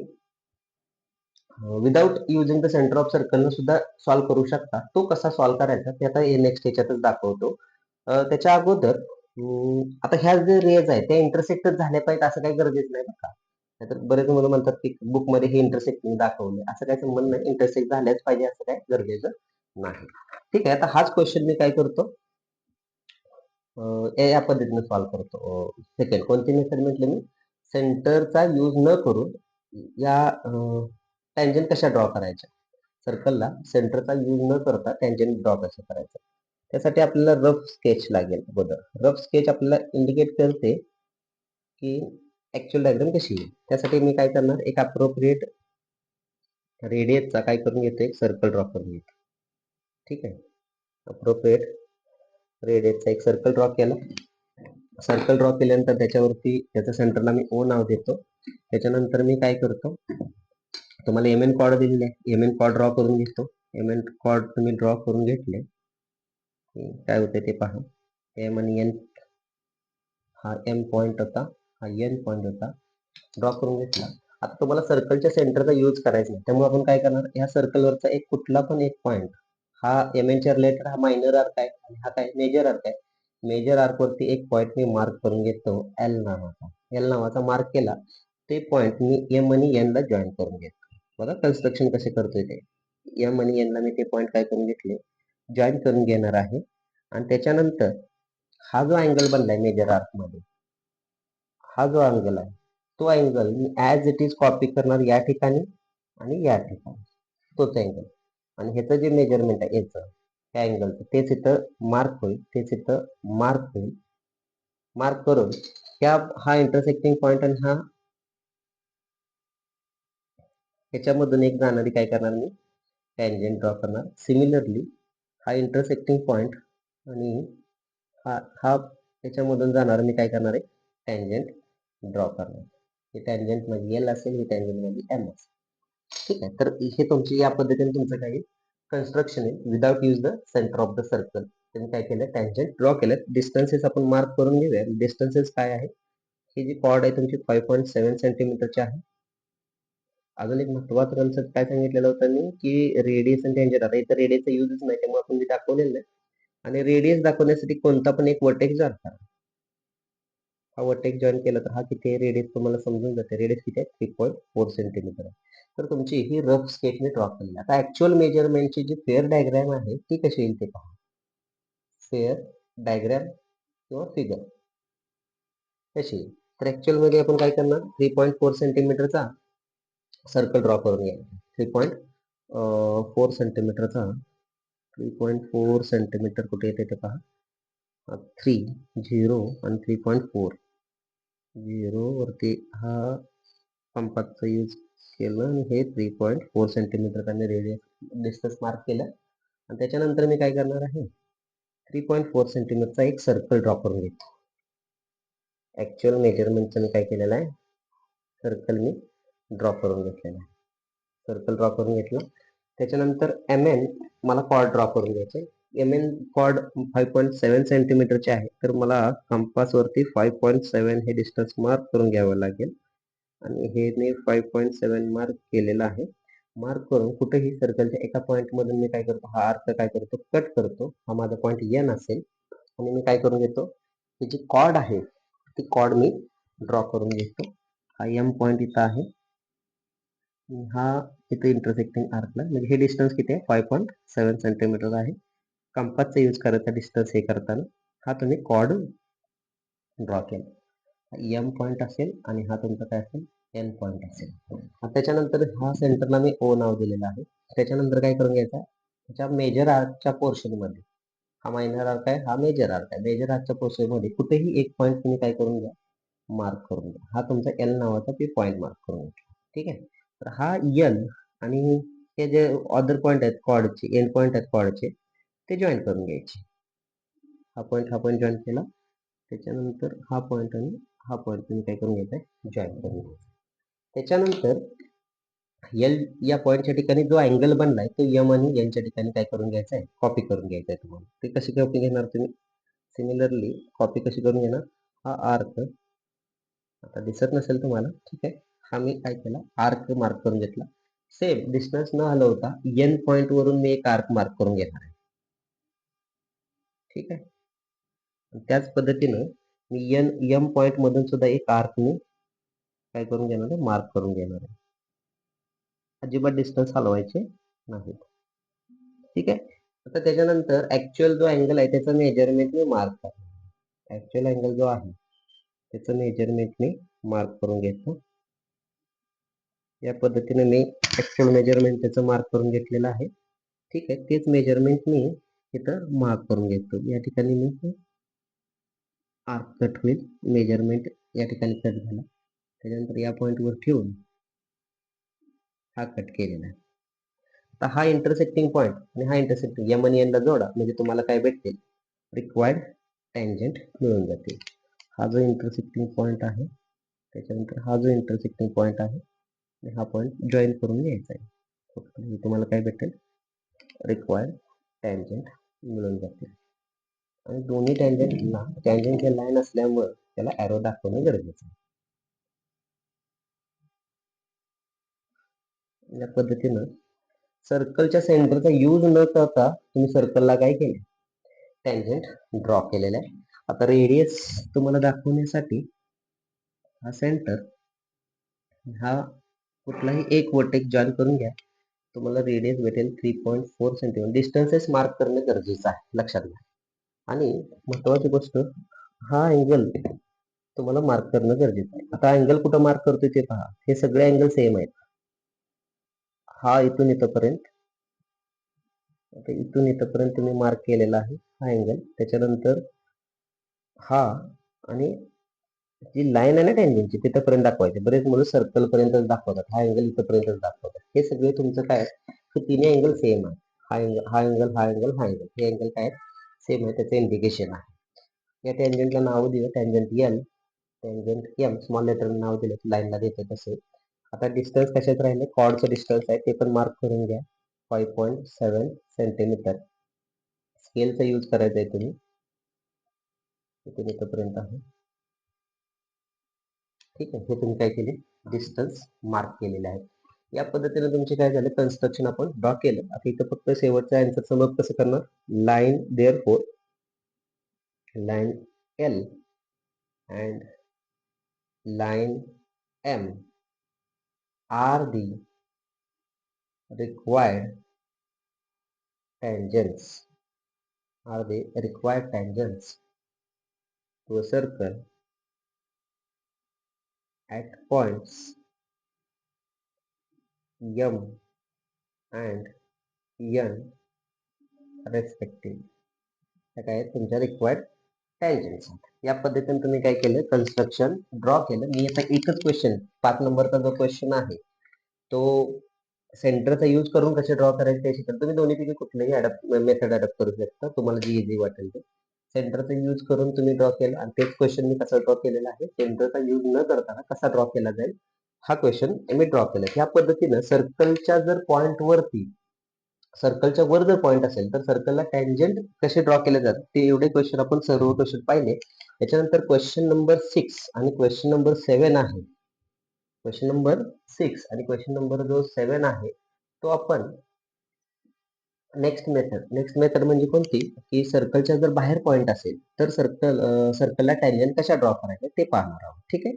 without using the centre of circle सुद्धा सॉल्व्ह करू शकता. तो कसा सॉल्व्ह करायचा ते आता नेक्स्ट याच्यातच दाखवतो. त्याच्या अगोदर आता ह्या जे रेज आहे त्या इंटरसेक्टच झाल्या पाहिजेत असं काही गरजेचं नाही बरं का. नाहीतर बरेच मुलं म्हणतात की बुक मध्ये हे इंटरसेक्ट दाखवले, असं काही संबंध नाही. इंटरसेक्ट झाल्याच पाहिजे असं काही गरजेचं नाही. ठीक आहे. आता हाच क्वेश्चन मी काय करतो, या पद्धतीने सॉल्व्ह करतो. सेकंड कोणती मेथड म्हटलं मी, सेंटरचा यूज न करून या टँजंट कशा ड्रॉ करायच्या, सर्कलला सेंटरचा यूज न करता टँजंट ड्रॉ कशा करायचा. त्यासाठी आपल्याला रफ स्केच लागेल अगोदर. रफ स्केच आपल्याला इंडिकेट करते की ऍक्च्युअल डायग्राम कशी आहे. त्यासाठी मी काय करणार, एक अप्रोप्रिएट रेडियसचा काय करून घेतो, एक सर्कल ड्रॉ करून घेतो. ठीक आहे. अप्रोप्रिएट रेडियसचा एक सर्कल ड्रॉ केला. सर्कल ड्रॉ केल्यानंतर त्याच्यावरती त्याच्या सेंटरला मी ओ नाव देतो. त्याच्यानंतर मी काय करतो, तुम्हाला एम एन कॉर्ड दिलेले आहे, एम एन कॉर्ड ड्रॉ करून घेतो. एम एन कॉर्ड तुम्ही ड्रॉ करून घेतले काय होते ते पहा. एम आणि एन, हा एम पॉइंट होता, हा एन पॉइंट होता, ड्रॉ करून घेतला. आता तुम्हाला सर्कलच्या सेंटरचा यूज करायचा नाही, त्यामुळे आपण काय करणार, या सर्कलवरचा एक कुठला पण एक पॉइंट, हा एम एनच्या रिलेटेड हा मायनर आर्क आहे आणि हा काय मेजर आर्क आहे. मेजर आर्क वरती एक पॉइंट मी मार्क करून घेतो, एल नावाचा मार्क केला. ते पॉइंट मी एम आणि एन ला जॉईन करून घेतो. बघा कन्स्ट्रक्शन कसे करतोय ते. एम आणि एन ला मी ते पॉइंट काय करून घेतले, जॉईन करून घेणार आहे. आणि त्याच्यानंतर हा जो अँगल बनलाय मेजर आर्क मध्ये, हा जो अँगल आहे तो angle me as it is copy करणार या ठिकाणी आणि या ठिकाणी, तोच अँगल. आणि ह्याचं जे मेजरमेंट आहे याचं, त्या अँगलचं, तेच इथं मार्क होईल, तेच इथं मार्क होईल. मार्क करून हा इंटरसेक्टिंग पॉइंट आणि ह्याच्यामधून एक जाणारी काय करणार मी, टँजेंट ड्रॉ करणार. सिमिलरली हा इंटरसेक्टिंग पॉइंट आणि हा हा त्याच्यामधून जाणार मी काय करणार आहे, टँजेंट ड्रॉ करणार. हे टँजेंट मध्ये एल असेल, हे टँजेंट मध्ये एम असेल. ठीक आहे. तर हे तुमची या पद्धतीने तुमचं काही कन्स्ट्रक्शन आहे without use the centre of the circle. तुम्ही काय केलं, टँजेंट ड्रॉ केलं. डिस्टन्सेस आपण मार्क करून घेऊया. डिस्टन्सेस काय आहे, ही जी कॉर्ड आहे तुमची 5.7 सेंटीमीटरची आहे. अजून एक महत्वाचं कन्सेप्ट काय सांगितलेलं होतं मी, की रेडियस आणि टँजेंट. आता इथं रेडियसचा युजच नाही, त्यामुळे आपण जे दाखवलेलं नाही. आणि रेडियस दाखवण्यासाठी कोणता पण एक वर्टेक्स जॉईन करा. हा वर्टेक्स जॉईन केला तर हा किती आहे, रेडियस तुम्हाला समजून जाते. रेडियस किती आहे, 3.4 सेंटीमीटर आहे. तर तुमची ही रफ स्केचने ड्रॉ केली. आता ऍक्च्युअल मेजरमेंटची जी फेअर डायग्राम आहे ती कशी येईल ते पहा. फेअर डायग्राम किंवा फिगर कशी येईल, तर ऍक्च्युअल मध्ये आपण काय करणार, 3.4 सेंटीमीटरचा सर्कल ड्रॉ करून घ्यायचा. 3.4 सेंटीमीटरचा 3.4 सेंटीमीटर कुठे येते ते पहा. 3 आणि 3.4 0 वरती हा कंपासचा यूज केलं आणि हे 3.4 सेंटीमीटर त्यांनी रेडियस डिस्टन्स मार्क केलं. आणि त्याच्यानंतर मी काय करणार आहे, 3.4 सेंटीमीटरचा एक सर्कल ड्रॉ करून घेतो. ऍक्च्युअल मेजरमेंटचं मी काय केलेलं आहे, सर्कल मी ड्रॉ करून घेतलेला आहे. सर्कल ड्रॉ करून घेतलं. त्याच्यानंतर एम एन मला कॉर्ड ड्रॉ करून घ्यायचे. एम एन कॉर्ड 5.7 सेंटीमीटरचे आहे, तर मला कंपासवरती 5.7 हे डिस्टन्स मार्क करून घ्यावं लागेल. आणि हे मी 5.7 मार्क केलेला आहे. मार्क करून कुठेही सर्कलच्या एका पॉइंट मधून मी काय करतो, हा आर्क काय करतो, कट करतो. हा माझा पॉइंट एन असेल. आणि मी काय करून घेतो, ही जी कॉर्ड आहे ती कॉर्ड मी ड्रॉ करून घेतो. हा एम पॉइंट इथं आहे, हा इथे इंटरसेक्टिंग आर्कला, म्हणजे हे डिस्टन्स किती आहे, 5.7 सेंटीमीटर आहे. कंपासचा यूज करायचा डिस्टन्स हे करताना. हा तुम्ही कॉर्ड ड्रॉ केला, एम पॉइंट असेल आणि हा तुमचा काय असेल, एन पॉइंट असेल. त्याच्यानंतर हा सेंटरला मी ओ नाव दिलेलं आहे. त्याच्यानंतर काय करून घ्यायचं, त्याच्या मेजर आर्कच्या पोर्शन मध्ये, हा मायनर आर्क आहे, हा मेजर आर्क आहे. मेजर आर्कच्या पोर्शन मध्ये कुठेही एक पॉइंट तुम्ही काय करून घ्या, मार्क करून घ्या. हा तुमचा एल नावाचा ते पॉइंट मार्क करून घ्या. ठीक आहे. तर हा एल आणि हे जे अदर पॉइंट आहेत कॉर्डचे, एंड पॉइंट आहेत कॉर्डचे, ते जॉईन करून घ्यायचे. हा पॉइंट जॉईन केला. त्याच्यानंतर हा पॉइंट आणि हा पॉइंट तुम्ही काय करून घ्यायचा, जॉईन करून घ्यायचा. त्याच्यानंतर एल या पॉइंटच्या ठिकाणी जो अँगल बनलाय तो एम आणि एनच्या ठिकाणी काय करून घ्यायचा आहे, कॉपी करून घ्यायचा आहे तुम्हाला. ते कशी कॉपी घेणार तुम्ही, सिमिलरली कॉपी कशी करून घेणार, हा आर्क आता दिसत नसेल तुम्हाला, ठीक आहे. हा मी काय केला, आर्क मार्क करून घेतला. सेम डिस्टन्स न हलवता एन पॉइंट वरून मी एक आर्क मार्क करून घेणार आहे. ठीक आहे. त्याच पद्धतीनं मी एम पॉइंट मधून सुद्धा एक आर्क मी काय करून घेणार आहे, मार्क करून घेणार आहे. अजिबात डिस्टन्स हलवायचे नाही. ठीक आहे. आता त्याच्यानंतर ऍक्च्युअल जो अँगल आहे त्याचं मेजरमेंट मी मार्क करतो. ऍक्च्युअल अँगल जो आहे त्याचं मेजरमेंट मी मार्क करून घेतो. या पद्धतीने मी ऍक्च्युअल मेजरमेंट त्याचं मार्क करून घेतलेलं आहे. ठीक आहे. तेच मेजरमेंट मी इथं मार्क करून घेतो. या ठिकाणी मी आर्क कट होईल, मेजरमेंट या ठिकाणी कट झाला. त्याच्यानंतर या पॉइंटवर ठेवून हा कट केलेला आहे. आता हा इंटरसेक्टिंग पॉइंट आणि हा इंटरसेक्टिंग एम आणि एनला जोडा, म्हणजे तुम्हाला काय भेटतील, रिक्वायर्ड टँजेंट मिळून जातील. हा जो इंटरसेक्टिंग पॉइंट आहे, त्याच्यानंतर हा जो इंटरसेक्टिंग पॉइंट आहे, हा पॉइंट जॉईन करून घ्यायचा आहे. तुम्हाला काय भेटेल, रिक्वायर्ड टँजेंट मिळून जातील. आणि दोन्ही टँजेंटला टँजेंट लाईन असल्यामुळे त्याला ॲरो दाखवणं गरजेचं आहे. या पद्धतीनं सर्कलच्या सेंटरचा यूज न करता तुम्ही सर्कलला काय केले, टँजेंट ड्रॉ केलेला आहे. आता रेडियस तुम्हाला दाखवण्यासाठी हा सेंटर, हा कुठलाही एक वर्टेक्स जॉईन करून घ्या, तुम्हाला रेडियस भेटेल 3.4 सेंटीमीटर. डिस्टन्सेस मार्क करणे गरजेचं आहे, लक्षात घ्या. आणि महत्वाची गोष्ट, हा अँगल तुम्हाला मार्क करणं गरजेचं आहे. आता अँगल कुठं मार्क करतोय ते पहा. हे सगळे अँगल सेम आहेत. हा इथून इथपर्यंत, आता इथून इथपर्यंत तुम्ही मार्क केलेला आहे हा अँगल. त्याच्यानंतर हा, आणि जी लाईन आहे ना टँजंटची तिथपर्यंत दाखवायची. बरेच मुलं सर्कल पर्यंतच दाखवतात, हा अँगल इथपर्यंतच दाखवतात. हे सगळे तुमचं काय हे तिन्ही अँगल सेम आहे. हा अँगल, हा अँगल, हा अँगल, हा अँगल, हे अँगल काय सेम आहे, त्याचं इंडिकेशन आहे. या टँजंटला नाव दिलं tangent L, tangent M, small letter नाव दिलं, लाईनला देते तसे. आता डिस्टन्स कशात राहिले, कॉर्डचं डिस्टन्स आहे ते पण मार्क करून घ्या. 5.7 सेंटीमीटर. स्केलचा यूज करायचा आहे तुम्ही. इथून इथपर्यंत आहे. ठीक आहे, हे तुम्ही काय केले, डिस्टन्स मार्क केलेले आहे. या पद्धतीने तुमचे काय झाले, कन्स्ट्रक्शन आपण ड्रॉ केलं. आता इथं फक्त शेवटचा आन्सर समज कसं करणार, line therefore, line L and line M are the required tangents, are the required tangents to a circle at points M and N respectively. काय तुमच्या रिक्वायर्ड टँजंट्स. या पद्धतीने तुम्ही काय केलं, कन्स्ट्रक्शन ड्रॉ केलं. मी आता एकच क्वेश्चन, 5 नंबरचा जो क्वेश्चन आहे तो सेंटरचा यूज करून कसे ड्रॉ करायचे ते शिकता. तुम्ही दोन्हीपैकी कुठलेही मेथड अडॅप्ट करू शकता, तुम्हाला जी इझी वाटेल ते. सेंटरचा यूज करून तुम्ही ड्रॉ केला आणि तेच क्वेश्चन मी कसा ड्रॉ केलेला आहे, सेंटरचा यूज न करताना कसा ड्रॉ केला जाईल हा क्वेश्चन मी ड्रॉ केला. ह्या पद्धतीनं सर्कलच्या जर पॉइंट वरती, सर्कलच्या वर जर पॉइंट असेल तर सर्कलला टँजंट कसे ड्रॉ केले जातात ते एवढे क्वेश्चन आपण सर्व क्वेश्चन पाहिले. त्याच्यानंतर क्वेश्चन नंबर 6 आणि क्वेश्चन नंबर 7 आहे. क्वेश्चन नंबर 6 आणि क्वेश्चन नंबर जो 7 आहे तो आपण नेक्स्ट मेथड म्हणजे कोणती, की सर्कलच्या जर बाहेर पॉइंट असेल तर सर्कलला टँजंट कशा ड्रॉ करायचे ते पाहणार आहोत. ठीक आहे,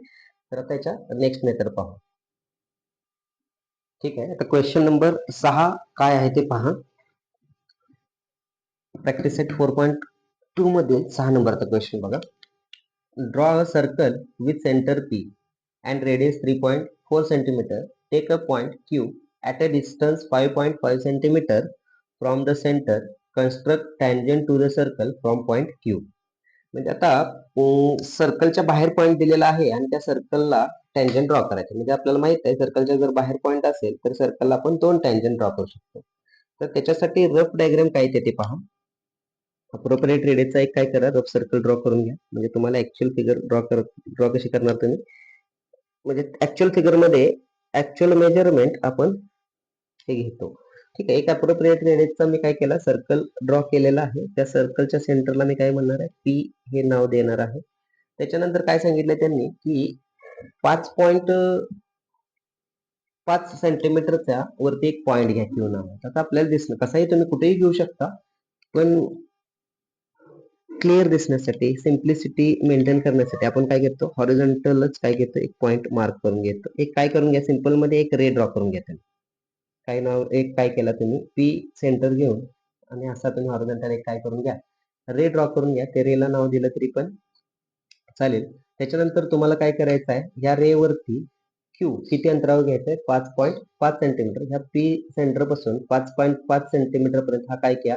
तर त्याच्या नेक्स्ट मेथड पाहू. ठीक आहे, आता क्वेश्चन नंबर 6 काय आहे ते पहा. प्रॅक्टिस सेट 4.2 मध्ये 6 नंबरचा क्वेश्चन बघा. Draw a circle with centre P and radius 3.4 centimeter. Take a point Q at a distance 5.5 centimeter from the center. Construct tangent to the circle from point Q. म्हणजे आता सर्कलच्या बाहेर point दिलेला आहे आणि त्या सर्कलला टँजंट ड्रॉ करायचं. म्हणजे आपल्याला माहित आहे सर्कलच्या जर बाहेर पॉईंट असेल तर सर्कलला आपण 2 टँजंट ड्रॉ करू शकतो. तर त्याच्यासाठी रफ डायग्राम काय ते पहा. अप्रोप्रिएट रेडियसचा एक काय करा, रफ सर्कल ड्रॉ करून घ्या. म्हणजे तुम्हाला ऍक्च्युअल फिगर ड्रॉ कशी करणार तुम्ही, म्हणजे ऍक्च्युअल फिगर मध्ये ऍक्च्युअल मेजरमेंट आपण हे घेतो. ठीक आहे, एक अप्रोप्रिएट रेडियसचा मी काय केला, सर्कल ड्रॉ केलेला आहे. त्या सर्कलच्या सेंटरला मी काय म्हणणार आहे, पी हे नाव देणार आहे. त्याच्यानंतर काय सांगितलं त्यांनी की 5.5 सेंटीमीटरच्या वरती एक पॉइंट घ्या क्यू नावाचा. आता आपल्याला दिसणं कसाही तुम्ही कुठेही घेऊ शकता, पण क्लिअर दिसण्यासाठी, सिम्प्लिसिटी मेंटेन करण्यासाठी आपण काय घेतो, हॉरिझॉन्टलच काय घेतो, एक पॉइंट मार्क करून घेतो. एक काय करून घ्या, सिंपल मध्ये एक रे ड्रॉ करून घ्या. काय नाव, एक काय केला तुम्ही, पी सेंटर घेऊन आणि असा तुम्ही हॉरिझॉन्टल एक काय करून घ्या, रे ड्रॉ करून घ्या. ते रेला नाव दिलं तरी पण चालेल. त्याच्यानंतर तुम्हाला काय करायचं आहे, या रे वरती क्यू किती अंतरावर घ्यायचंय, 5.5 सेंटीमीटर. ह्या पी सेंटर पासून 5.5 सेंटीमीटर पर्यंत हा काय घ्या,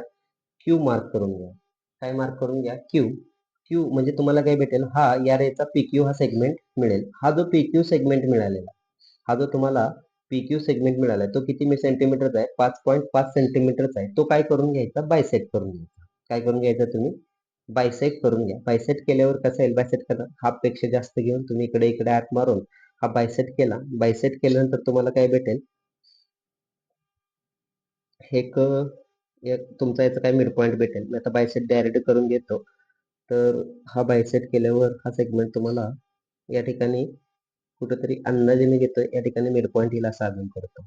क्यू मार्क करून घ्या. काय मार्क करून घ्या, क्यू. क्यू म्हणजे तुम्हाला काय भेटेल, हा या रेचा पीक्यू हा सेगमेंट मिळेल. हा जो पीक्यू सेगमेंट मिळालेला, हा जो तुम्हाला पीक्यू सेगमेंट मिळालाय तो किती सेंटीमीटरचा आहे, 5.5 सेंटीमीटरचा आहे. तो काय करून घ्यायचा, बायसेक्ट करून घ्यायचा. काय करून घ्यायचा तुम्ही, बायसेक्ट करून घ्या. बायसेक्ट केल्यावर कसं येईल, बायसेक्ट करा, हाफ पेक्षा जास्त घेऊन तुम्ही इकडे इकडे आत मारून हा बायसेक्ट केला. बायसेक्ट केल्यानंतर तुम्हाला काय भेटेल, एक तुमचा याचा काय मिड पॉईंट भेटेल. मी आता बायसेट डायरेक्ट करून घेतो. तर हा बायसेट केल्यावर हा सेगमेंट तुम्हाला या ठिकाणी कुठेतरी अंदाजे मी घेतोय, या ठिकाणी मिड पॉईंट येईल असं अजून करतो.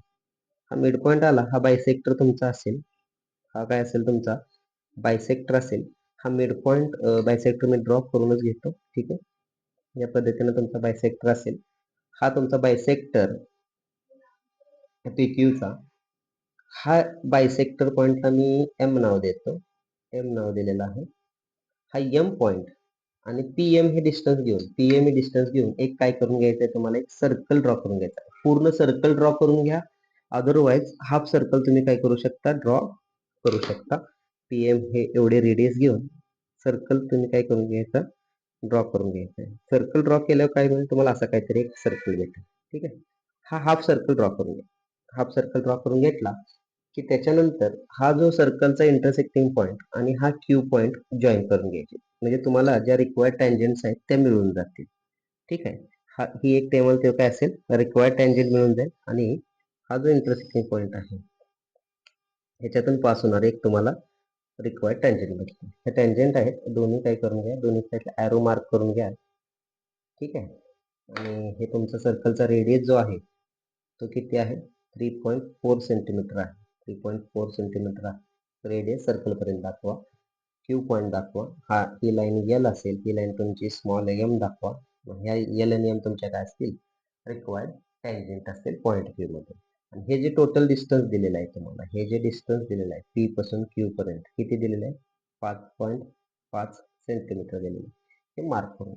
हा मिड पॉईंट आला, हा बायसेक्टर तुमचा असेल, हा काय असेल तुमचा बायसेक्टर असेल. हा मिड पॉईंट बायसेक्टर मी ड्रॉप करूनच घेतो. ठीक आहे, या पद्धतीने तुमचा बायसेक्टर असेल. हा तुमचा बायसेक्टर पीक्यूचा, हा बायसेक्टर पॉइंटला मी एम नाव देतो, एम नाव दिलेलं आहे. हा एम पॉइंट आणि पीएम हे डिस्टन्स घेऊन एक काय करून घ्यायचंय तुम्हाला, एक सर्कल ड्रॉ करून घ्यायचा. पूर्ण सर्कल ड्रॉ करून घ्या. अदरवाईज हाफ सर्कल तुम्ही काय करू शकता, ड्रॉ करू शकता. पीएम हे एवढे रेडियस घेऊन सर्कल तुम्ही काय करून घ्यायचं, ड्रॉ करून घ्यायचं. सर्कल ड्रॉ केल्यावर काय मिळेल तुम्हाला, असा काहीतरी एक सर्कल भेटेल. ठीक आहे. हा हाफ सर्कल ड्रॉ करून घ्या. हाफ सर्कल ड्रॉ करून घेतला की त्याच्यानंतर हा जो सर्कलचा इंटरसेक्टिंग पॉइंट आणि हा क्यू पॉइंट जॉईन करून घ्यायचे. म्हणजे तुम्हाला ज्या रिक्वायर्ड टँजंट्स आहेत त्या मिळून जातील. ठीक आहे. ही एक टेबल ते काय असेल, रिक्वायर्ड टँजंट मिळून जाईल आणि हा जो इंटरसेक्टिंग पॉइंट आहे ह्याच्यातून पास होणार एक तुम्हाला रिक्वायर्ड टँजंट भेटते. हे टँजंट आहेत दोन्ही काय करून घ्या, दोन्ही साईडला ॲरो मार्क करून घ्या. ठीक आहे. आणि हे तुमचा सर्कलचा रेडियस जो आहे तो किती आहे, 3.4 सेंटीमीटर आहे. 3.4 सेंटीमीटर आहे रेडियस. सर्कलपर्यंत दाखवा. क्यू पॉइंट दाखवा. ही लाईन एल असेल, ही लाईन तुमची स्मॉल एम दाखवा. ह्या एल आणि एम तुमच्या काय असतील, रिक्वायर्ड टँजंट असतील पॉइंट क्यू मध्ये. आणि हे जे टोटल डिस्टन्स दिलेलं आहे तुम्हाला, हे जे डिस्टन्स दिलेलं आहे पी पासून क्यू पर्यंत किती दिलेलं आहे, 5.5 सेंटीमीटर दिलेलं आहे. हे मार्क करून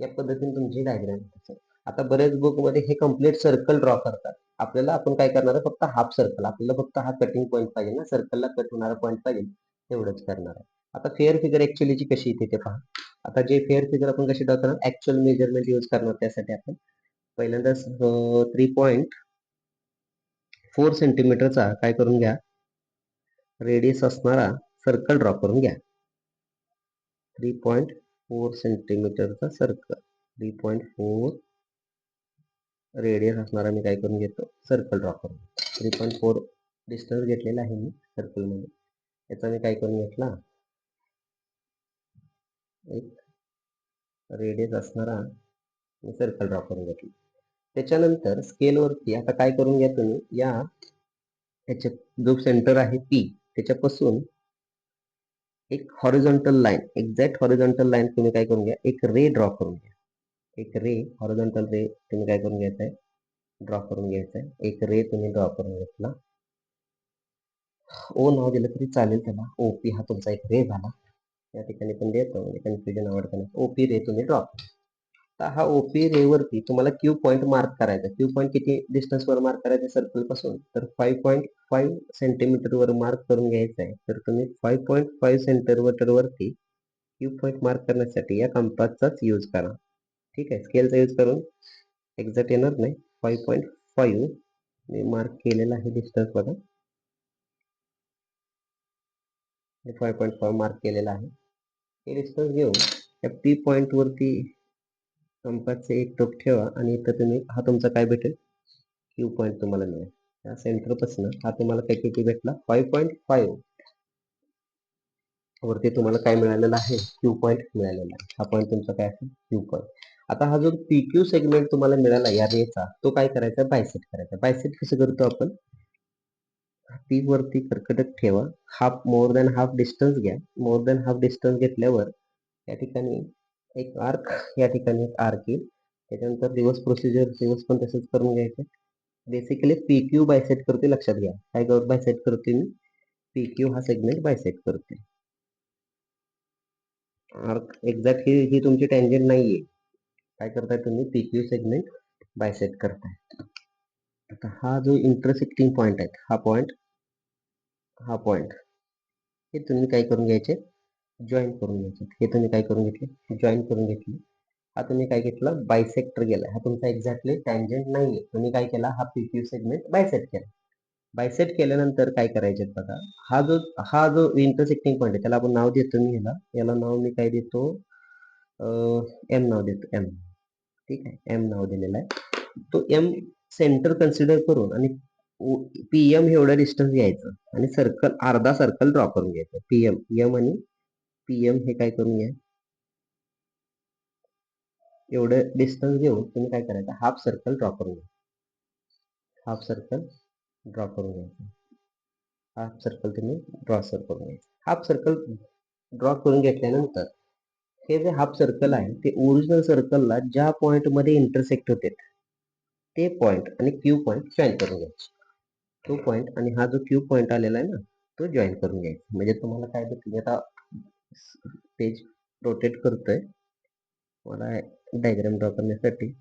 या पद्धतीने तुमची डायग्राम असेल. आता बरेच बुक मध्ये हे कम्प्लीट सर्कल ड्रॉ करतात. आपल्याला आपण काय करणार आहे, फक्त हाफ सर्कल. आपल्याला फक्त हा कटिंग पॉईंट पाहिजे ना, सर्कलला कट होणारा पॉईंट पाहिजे तेवढंच करणार आहे. आता फेअर फिगर ऍक्च्युअलीची कशी येते ते पहा. आता जे फेअर फिगर आपण कशी ड्रॉ करणार, ऍक्च्युअल मेजरमेंट यूज करणार. त्यासाठी आपण पहिल्यांदा 3.4 सेंटीमीटरचा काय करून घ्या, रेडियस असणारा सर्कल ड्रॉ करून घ्या. 3.4 सेंटीमीटरचा सर्कल, 3.4 रेडियस असणारा मी काय करून घेतो, सर्कल ड्रॉ करून. 3.4 डिस्टन्स घेतलेला आहे मी सर्कलमध्ये. याचा मी काय करून घेतला, एक रेडियस असणारा मी सर्कल ड्रॉ करून घेतला. त्याच्यानंतर स्केलवरती आता काय करून घ्या तुम्ही, या ह्याच्या जो सेंटर आहे पी त्याच्यापासून एक horizontal line, exact horizontal line तुम्ही काय करून घ्या, एक रे ड्रॉ करून घ्या. एक रे, हॉरिझॉन्टल रे तुम्ही काय करून घ्यायचा आहे, ड्रॉ करून घ्यायचा आहे. एक रे तुम्ही ड्रॉ करून घेतला. ओ नाव दिलं तरी चालेल त्याला. ओपी हा तुमचा एक रे झाला. या ठिकाणी पण देतो, म्हणजे कन्फ्युजन आवडतं नाही. ओपी रे तुम्ही ड्रॉ. तर हा ओपी रे वरती तुम्हाला क्यू पॉईंट मार्क करायचा. क्यू पॉईंट किती डिस्टन्स वर मार्क करायचा सर्कल पासून, तर 5.5 सेंटीमीटर वर मार्क करून घ्यायचा आहे. तर तुम्ही 5.5 सेंटीमीटर वरती क्यू पॉईंट मार्क करण्यासाठी या कंपासचाच यूज करा. ठीक आहे. स्केलचा यूज करून एक्झॅक्ट येणार नाही. 5.5 मी मार्क केलेला आहे डिस्टन्स बघा. 5.5 मार्क केलेला आहे. हे डिस्टन्स घेऊन या पी पॉइंट वरती कंपासचे एक टोक ठेवा आणि इथं तुम्ही हा तुमचा काय भेटेल, क्यू पॉइंट तुम्हाला मिळेल. या सेंटर पासून हा तुम्हाला काय किती भेटला, 5.5 वरती तुम्हाला काय मिळालेलं आहे, क्यू पॉइंट मिळालेला आहे. हा पॉइंट तुमचा काय असेल, क्यू पॉइंट. आता हा जो पी क्यू सेगमेंट तुम्हाला मिळाला या रेचा, तो काय करायचा, बायसेक्ट करायचा. बायसेक्ट कसं करतो आपण, पी वरती कर्कटक ठेवा, मोर दॅन हाफ डिस्टन्स घ्या. मोर दॅन हाफ डिस्टन्स घेतल्यावर या ठिकाणी एक आर्क, या ठिकाणी एक आर्क येईल. त्याच्यानंतर रिव्हर्स प्रोसिजर, रिव्हर्स पण तसंच करून घ्यायचं. बेसिकली पी क्यू बायसेट करते, लक्षात घ्या. काय बायसेट करते मी, पी क्यू हा सेगमेंट बायसेट करते. आर्क एक्झॅक्ट ही तुमची टँजंट नाहीये. काय करताय तुम्ही, पी क्यू सेगमेंट बायसेट करताय. आता हा जो इंटरसेक्टिंग पॉइंट आहे, हा पॉइंट, हा पॉइंट, हे तुम्ही काय करून घ्यायचे, जॉईन करून घ्यायचे. हे तुम्ही काय करून घेतले, जॉईन करून घेतले. हा तुम्ही काय घेतलं, बायसेक्टर गेला. हा तुमचा एक्झॅक्टली टँजंट नाहीये. तुम्ही काय केला, हा पीक्यू सेगमेंट बायसेट केला. बायसेट केल्यानंतर काय करायचे बघा, हा जो इंटरसेक्टिंग पॉइंट आहे त्याला आपण नाव देतो मी, याला नाव मी काय देतो, एम नाव देतो, एम. ठीक आहे, एम नाव दिलेला आहे. तो एम सेंटर कन्सिडर करून आणि पीएम हे एवढं डिस्टन्स घ्यायचं आणि सर्कल, अर्धा सर्कल ड्रॉ करून घ्यायचं. पीएम, एम आणि पीएम हे काय करून घ्या, एवढं डिस्टन्स घेऊन तुम्ही काय करायचं, हाफ सर्कल ड्रॉ करून घ्या. हाफ सर्कल ड्रॉ करून घ्यायचं. हाफ सर्कल तुम्ही ड्रॉ करून घ्यायचं. हाफ सर्कल ड्रॉ करून घेतल्यानंतर हे जे हाफ सर्कल आहे ते ओरिजिनल सर्कलला ज्या पॉइंट मध्ये इंटरसेक्ट होते ते पॉइंट आणि क्यू पॉइंट जॉईन करून घ्यायचे. तो पॉइंट आणि हा जो क्यू पॉइंट आलेला आहे ना, तो जॉईन करून घ्यायचा. म्हणजे तुम्हाला काय होतं, आता पेज रोटेट करतोय. मला डायग्राम ड्रॉ करण्यासाठी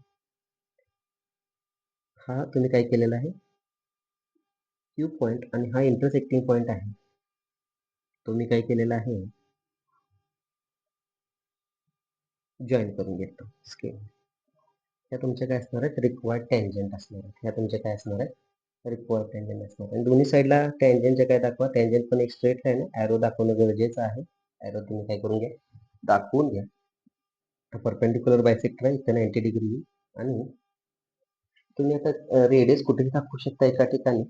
हा तुम्ही काय केलेला आहे, क्यू पॉइंट आणि हा इंटरसेक्टिंग पॉइंट आहे. तुम्ही काय केलेला आहे, जॉईन करून घेतो स्केल. ह्या तुमच्या काय असणार आहेत, रिक्वायर्ड टँजंट असणार आहेत. ह्या तुमच्या काय असणार आहेत, रिक्वायर्ड टँजंट असणार. आणि दोन्ही साईडला टँजंटच्या काय दाखवा, टँजंट पण एक स्ट्रेट लाईन आहे, ॲरो दाखवणं गरजेचं आहे. ॲरो तुम्ही काय करून घ्या, दाखवून घ्या. परपेंडिक्युलर बायसेक्टर आहे, इथं 90 डिग्री. आणि तुम्ही आता रेडियस कुठेही दाखवू शकता, एका ठिकाणी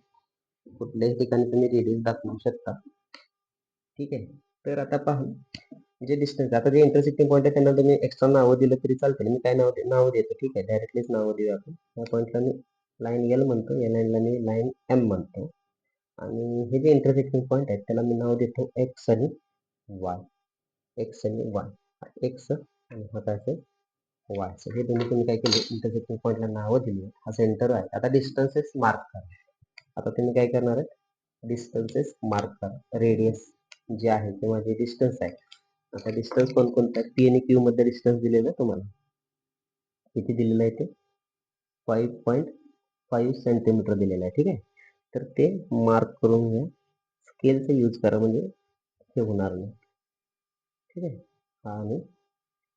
कुठल्याही ठिकाणी तुम्ही रेडियस दाखवू शकता. ठीक आहे. तर आता पहा, जे डिस्टन्स आता जे इंटरसेक्टिंग पॉईंट आहे त्यांना तुम्ही एक्स्ट्रा नावं दिलं तरी चालतील. मी काय नाव देतो, ठीक आहे, डायरेक्टलीच नावं देऊया आपण. या पॉईंटला मी लाईन एल म्हणतो, या लाईनला मी लाईन एम म्हणतो. आणि हे जे इंटरसेक्टिंग पॉईंट आहेत त्याला मी नाव देतो एक्स आणि वाय. एक्स आणि वाय, एक्स आणि हा काय असेल, वाय. हे दोन्ही तुम्ही काय केले, इंटरसेक्टिंग पॉईंटला नावं दिली. हा सेंटर आहे. आता डिस्टन्सेस मार्क करा. आता तुम्ही काय करणार आहे, डिस्टन्सेस मार्क करा. रेडियस जे आहे किंवा जे डिस्टन्स आहे, आता डिस्टन्स कोणकोणता आहे, पी आणि क्यू मध्ये डिस्टन्स दिलेलं तुम्हाला किती दिलेलं आहे, ते 5.5 सेंटीमीटर दिलेलं आहे. ठीक आहे. तर ते मार्क करून घ्या, स्केलचा यूज करा, म्हणजे हे होणार नाही. ठीक आहे. आणि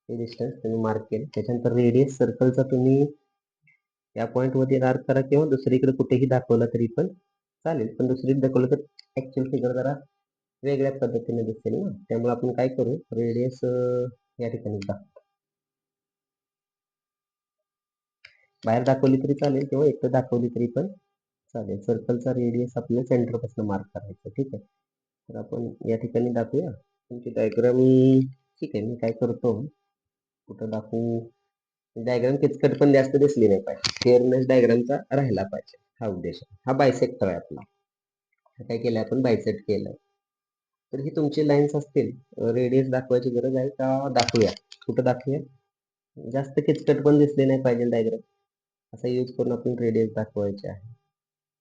हे डिस्टन्स तुम्ही मार्क केले. त्याच्यानंतर रेडियस सर्कलचा तुम्ही या पॉईंट मध्ये मार्क करा किंवा दुसरीकडे कुठेही दाखवला तरी पण चालेल. पण दुसरीकडे दाखवलं तर ऍक्च्युअल फिगर जरा वेगळ्या पद्धतीने दिसेल ना. त्यामुळे आपण काय करू, रेडियस या ठिकाणी बाहेर दाखवली तरी चालेल किंवा इथं दाखवली तरी पण चालेल. सर्कलचा रेडियस आपल्याला सेंटर पासून मार्क करायचा. ठीक आहे. तर आपण या ठिकाणी दाखवूया तुमची डायग्राम. ठीक आहे. मी काय करतो, कुठं दाखवू, डायग्राम किचकट पण जास्त दिसली नाही पाहिजे, फेअरनेस डायग्रामचा राहिला पाहिजे, हा उद्देश आहे. हा बायसेक्टर आहे आपला. काय केलं आपण, बायसेक्ट केलं. तर ही तुमची लाईन्स असतील. रेडियस दाखवायची गरज आहे का, दाखवूया. कुठं दाखवूया, जास्त किचकट पण दिसले नाही पाहिजे डायग्राम, असा यूज करून आपण रेडियस दाखवायचे आहे.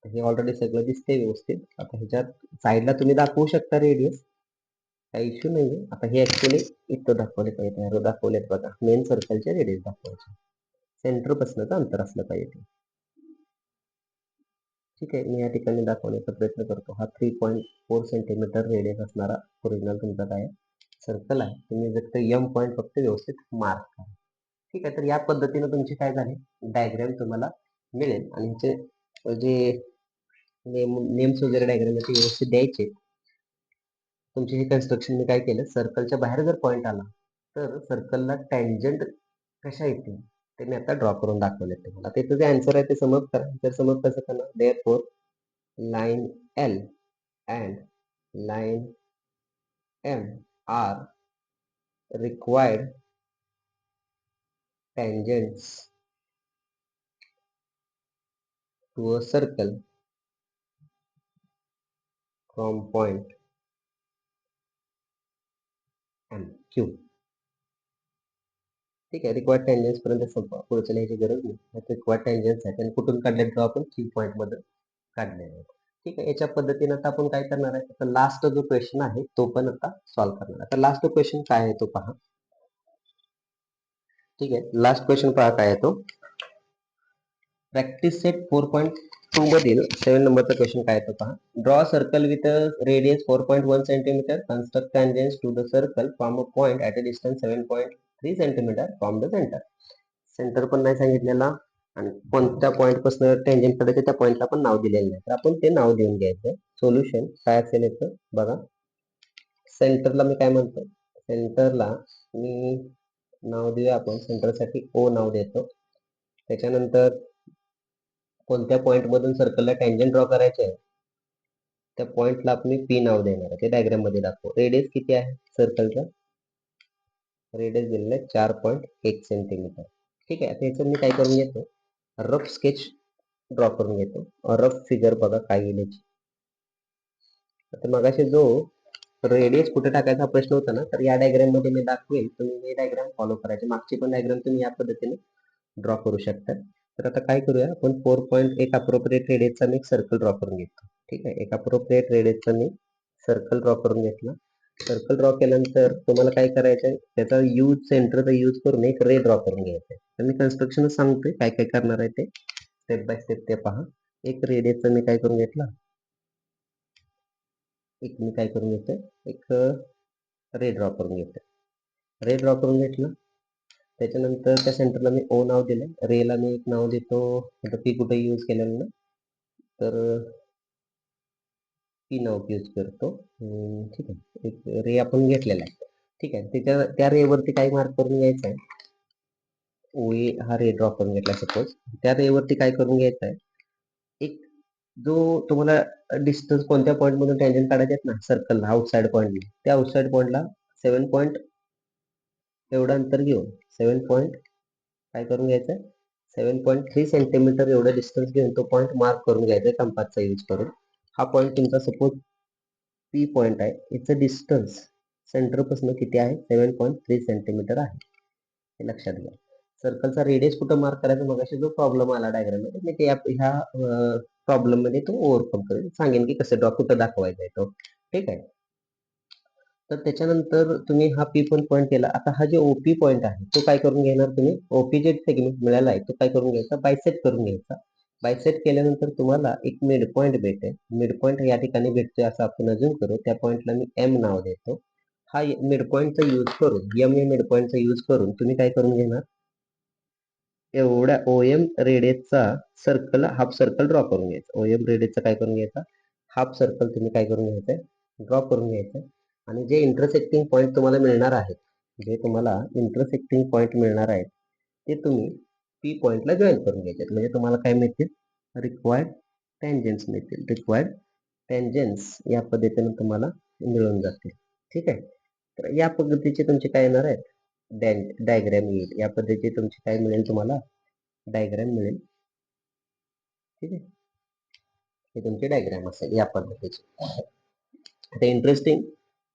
हे ऑलरेडी सगळं दिसते व्यवस्थित. आता ह्याच्यात साईडला तुम्ही दाखवू शकता रेडियस, काही इश्यू नाही. आता हे ऍक्च्युअली इथं दाखवले पाहिजे, एरो दाखवलेत बघा, मेन सर्कलचे रेडियस दाखवायचे, सेंटर पासूनच अंतर असलं पाहिजे. ठीक आहे. मी या ठिकाणी दाखवण्याचा प्रयत्न करतो. हा 3.4 सेंटीमीटर रेडियस असणारा ओरिजिनल तुमचा काय सर्कल आहे. तुम्ही फक्त एम पॉईंट फक्त व्यवस्थित मार्क करा. ठीक आहे. तर या पद्धतीने तुमची काय झाली, डायग्राम तुम्हाला मिळेल. आणि ह्याचे जे नेम्स वगैरे डायग्राम व्यवस्थित द्यायचे. तुमचे हे कन्स्ट्रक्शन मी काय केलं, सर्कलच्या बाहेर जर पॉईंट आला तर सर्कलला टँजंट कशा येतील ते मी आता ड्रॉ करून दाखवले तुम्हाला. त्याचं जे आन्सर आहे ते समज करा. तर समज कसं करणार, therefore line L and line M are required tangents to a circle from point M Q. ठीक आहे. रिक्वायर्ड टँजन्स पर्यंत पुढचं लिहायची गरज नाही. रिक्वायर्ड टँजन्स आहेत आणि कुठून काढले तो आपण क्यू पॉईंट मधून काढलेले आहेत. ठीक आहे. याच्या पद्धतीने आता आपण काय करणार आहे, आता लास्ट जो क्वेश्चन आहे तो पण आता सॉल्व्ह करणार आहे. आता लास्ट क्वेश्चन काय आहे तो पहा. ठीक आहे. लास्ट क्वेश्चन पहा काय आहे तो, प्रॅक्टिस सेट 4.2 मधील 7 नंबरचा क्वेश्चन काय आहे तो पहा. Draw circle with radius 4.1 centimetre, construct tangents to the circle from a point at a distance 7.3 centimetre from the centre. Centre पण नाही सांगितलेला आणि कोणत्या पॉईंट पासून टेंजंट काढायचं त्या पॉईंटला पण नाव दिलेलं नाही. तर आपण ते नाव देऊन घ्यायचं. सोल्युशन काय असेल याचं बघा. सेंटरला मी काय म्हणतो, सेंटरला मी नाव देऊया आपण, सेंटरसाठी ओ नाव देतो. त्याच्यानंतर कोणत्या पॉईंट मधून सर्कलला टँजंट ड्रॉ करायचे आहे त्या पॉईंटला आपण पी नाव देणार आहे. ते डायग्राम मध्ये दाखवू. रेडियस किती आहे सर्कलचा, रेडियस दिलेलं आहे 4.1 सेंटीमीटर. ठीक आहे. आता याचं मी काय करून घेतो, रफ स्केच ड्रॉ करून घेतो. रफ फिगर बघा काय येईल याची. आता मगाशी जो रेडियस कुठे टाकायचा प्रश्न होता ना, तर या डायग्राम मध्ये मी दाखवेल, तुम्ही हे डायग्राम फॉलो करायचे. मागची पण डायग्राम तुम्ही या पद्धतीने ड्रॉ करू शकता. तर आता काय करूया आपण, 4.1 अप्रोप्रिएट रेडियसचा मी एक सर्कल ड्रॉ करून घेतो. ठीक आहे. एक अप्रोप्रिएट रेडियसचा मी सर्कल ड्रॉ करून घेतला. सर्कल ड्रॉ केल्यानंतर तुम्हाला काय करायचं आहे, त्याचा सेंटरचा यूज करून एक रे ड्रॉ करून घ्यायचा आहे. तर मी कन्स्ट्रक्शन सांगतोय काय काय करणार आहे ते स्टेप बाय स्टेप ते पहा. एक रेडियसचा मी काय करून घेतला, एक रे ड्रॉ करून घेतोय. रे ड्रॉ करून घेतलं, त्याच्यानंतर त्या सेंटरला मी ओ नाव दिलं, रेला मी एक नाव देतो, आता पी कुठे यूज केलेलं ना, तर पी नाव यूज करतो. ठीक आहे, एक रे आपण घेतलेला आहे. ठीक आहे, त्या रे वरती काय मार्क करून घ्यायचं आहे, ओ ए हा रे ड्रॉ करून घेतला सपोज. त्या रे वरती काय करून घ्यायचं आहे, एक जो तुम्हाला डिस्टन्स कोणत्या पॉईंट मधून टँजंट काढायचे आहेत ना, सर्कल आउटसाइड पॉईंट, त्या आउटसाइड पॉईंटला 7 पॉईंट एवढं अंतर घेऊन 7 पॉईंट काय करून घ्यायचं, 7.3 सेंटीमीटर एवढं डिस्टन्स घेऊन तो पॉईंट मार्क करून घ्यायचा कंपासचा यूज करून. हा पॉईंट तुमचा सपोज पी पॉईंट आहे, याचं डिस्टन्स सेंटरपासून किती आहे, 7.3 सेंटीमीटर आहे, हे लक्षात घ्या. सर्कलचा रेडियस कुठं मार्क करायचा, मग जो प्रॉब्लेम आला डायग्राम मध्ये मी ते ह्या प्रॉब्लेम मध्ये तो ओव्हरकम करेल, सांगेन की कसं कुठं दाखवायचा आहे तो. ठीक आहे, तर त्याच्यानंतर तुम्ही हा पी पण पॉईंट केला. आता हा जे ओपी पॉईंट आहे तो काय करून घेणार, तुम्ही ओपी जे सेगमेंट मिळाला आहे तो काय करून घ्यायचा, बायसेट करून घ्यायचा. बायसेट केल्यानंतर तुम्हाला एक मिड पॉईंट भेटेल. मिड पॉईंट या ठिकाणी भेटतोय असं आपण अजून करू. त्या पॉईंटला मी एम नाव देतो. हा मिड पॉईंटचा यूज करून, एम ए मिड पॉईंटचा यूज करून तुम्ही काय करून घेणार, एवढ्या ओएम रेडियसचा सर्कल, हाफ सर्कल ड्रॉ करून घ्यायचा. ओएम रेडियसचा काय करून घ्यायचा, हाफ सर्कल तुम्ही काय करून घ्यायचंय, ड्रॉ करून घ्यायचं. आणि जे इंटरसेक्टिंग पॉईंट तुम्हाला मिळणार आहेत, जे तुम्हाला इंटरसेक्टिंग पॉईंट मिळणार आहेत ते तुम्ही पी पॉईंटला जॉईन करून घ्यायचे. म्हणजे तुम्हाला काय मिळतील, रिक्वायर्ड टँजन्स मिळतील. रिक्वायर्ड टँजन्स या पद्धतीने तुम्हाला मिळून जातील. ठीक आहे, तर या पद्धतीचे तुमचे काय येणार आहेत, डायग्राम येईल. या पद्धतीचे तुमचे काय मिळेल, तुम्हाला डायग्राम मिळेल. ठीक आहे, हे तुमचे डायग्राम असेल या पद्धतीचे. आता इंटरेस्टिंग,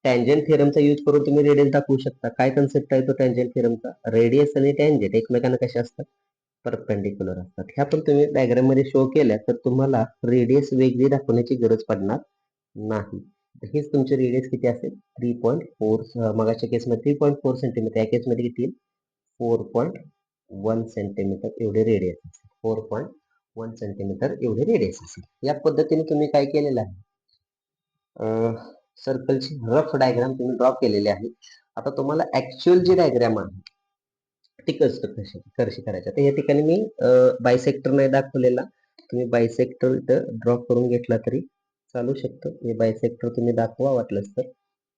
टँजंट थिअरमचा यूज करून तुम्ही रेडियस दाखवू शकता. काय कन्सेप्ट आहे तो टँजंट थिअरमचा, रेडियस आणि टँजंट एकमेकांना कशा असतात, परपेंडिक्युलर असतात. ह्या पण तुम्ही डायग्राम मध्ये शो केल्या तर तुम्हाला रेडियस वेगळी दाखवण्याची गरज पडणार नाही. हेच तुमचे रेडियस किती असेल, 3.4, मगाच्या केसमध्ये 3.4 सेंटीमीटर, या केसमध्ये किती, 4.1 सेंटीमीटर एवढे रेडियस असेल. 4.1 सेंटीमीटर एवढे रेडियस असेल. या पद्धतीने तुम्ही काय केलेलं आहे, सर्कलची रफ डायग्राम तुम्ही ड्रॉ केलेली आहे. आता तुम्हाला ऍक्च्युअल जी डायग्राम आहे ती कशी करायची, तर या ठिकाणी मी बायसेक्टर नाही दाखवलेला, तुम्ही बायसेक्टर इथं ड्रॉ करून घेतला तरी चालू शकतो. हे बायसेक्टर तुम्ही दाखवा वाटलंच तर.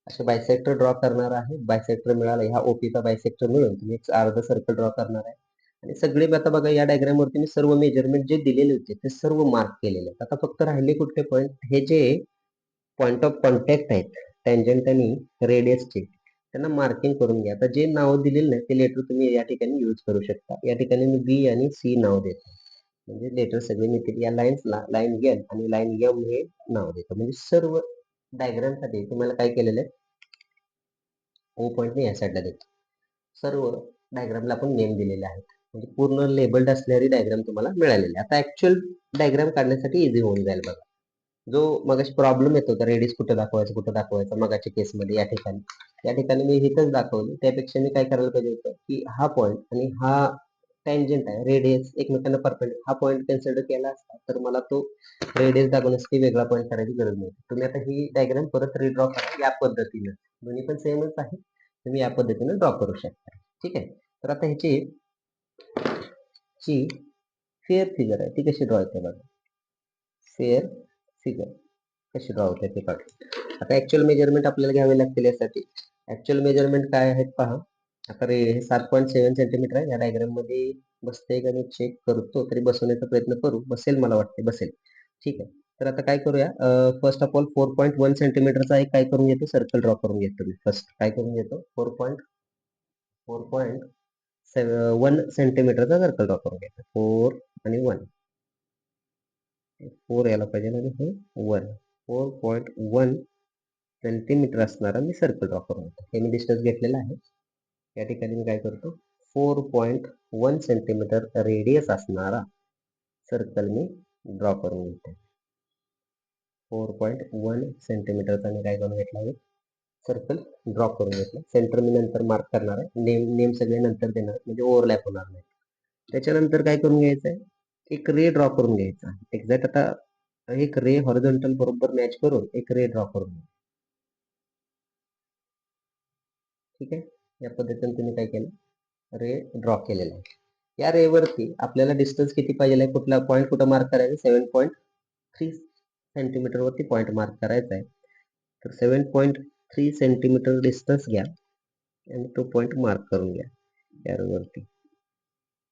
असे बायसेक्टर ड्रॉ करणार आहे. बायसेक्टर मिळाला, ह्या ओपीचा बायसेक्टर मिळून तुम्ही एक अर्ध सर्कल ड्रॉ करणार आहे. आणि सगळे आता बघा या डायग्राम वरती मी सर्व मेजरमेंट जे दिलेले होते ते सर्व मार्क केलेले आहेत. आता फक्त राहिले कुठले पॉईंट, हे जे पॉईंट ऑफ कॉन्टॅक्ट आहेत टँजंट आणि रेडियसचे, त्यांना मार्किंग करून घ्या. आता जे नाव दिलेलं नाही ते लेटर तुम्ही या ठिकाणी यूज करू शकता. या ठिकाणी मी बी आणि सी नाव देतो, म्हणजे लेटर सगळे मिळतील. या लाईन्सला लाईन एन आणि लाईन एम हे नाव देतो. म्हणजे सर्व डायग्राम साठी तुम्हाला काय केलेलं आहे, ओ पॉईंट मी या साईडला देतो. सर्व डायग्रामला आपण नेम दिलेले आहेत, म्हणजे पूर्ण लेबल्ड असणारी डायग्राम तुम्हाला मिळालेली. आता ऍक्च्युअल डायग्राम काढण्यासाठी इझी होऊन जाईल बघा. जो मगाशी प्रॉब्लेम येत होता, रेडियस कुठं दाखवायचं मगाच्या केसमध्ये, या ठिकाणी मी इथंच दाखवलं. त्यापेक्षा मी काय करायला पाहिजे होतं, की हा पॉईंट आणि हा टँजंट आहे, रेडियस एकमेकांना परपेंडिक्युलर, हा पॉईंट कन्सिडर केला असता तर मला तो रेडियस दाखवण्यासाठी वेगळा पॉईंट करायची गरज नाही. तुम्ही आता ही डायग्राम परत रिड्रॉ करा या पद्धतीनं, दोन्ही पण सेमच आहे, तुम्ही या पद्धतीने ड्रॉ करू शकता. ठीक आहे, तर आता ह्याची फेअर फिगर आहे ती कशी ड्रॉ येते बघा. फेअर फिगर कशी ड्रॉ होते ते काढू. आता ऍक्च्युअल मेजरमेंट आपल्याला घ्यावे लागतील. यासाठी ऍक्च्युअल मेजरमेंट काय आहेत पहा. आता हे 7.7 सेंटीमीटर आहे. या डायग्राम मध्ये बसते का मी चेक करतो, तरी बसवण्याचा प्रयत्न करू. बसेल, मला वाटते बसेल. ठीक आहे, तर आता काय करूया, फर्स्ट ऑफ ऑल 4.1 सेंटीमीटरचा एक काय करून घेतो, सर्कल ड्रॉ करून घेतो. मी फर्स्ट काय करून घेतो, 4.1 सेंटीमीटरचा सर्कल ड्रॉ करून घेतो. 4 आणि 1, 4 यायला पाहिजे आणि हे 1, 4.1 सेंटीमीटर असणारा मी सर्कल ड्रॉ करून घेतो. हे मी डिस्टन्स घेतलेला आहे. या ठिकाणी मी काय करतो, 4.1 सेंटीमीटर रेडियस असणारा सर्कल मी ड्रॉ करून घेतो. 4.1 सेंटीमीटरचा मी काय करून घेतला आहे, सर्कल ड्रॉ करून घेतलं. सेंटर मी नंतर मार्क करणार आहे. नेम सगळे नंतर देणार म्हणजे ओव्हरलॅप होणार नाही. त्याच्यानंतर काय करून घ्यायचं आहे, एक रे ड्रॉ करून घ्यायचा. एक्झॅक्ट आता एक रे हॉरिझॉन्टल बरोबर मॅच करून एक रे ड्रॉ करून घ्या. ठीक आहे, या पद्धतीने तुम्ही काय केलं, रे ड्रॉ केलेला आहे. या रे वरती आपल्याला डिस्टन्स किती पाहिजे आहे, कुठला पॉईंट कुठं मार्क करायचं, 7.3 सेंटीमीटर वरती पॉईंट मार्क करायचा आहे. तर 7.3 सेंटीमीटर डिस्टन्स घ्या आणि तो पॉईंट मार्क करून घ्या यावरती.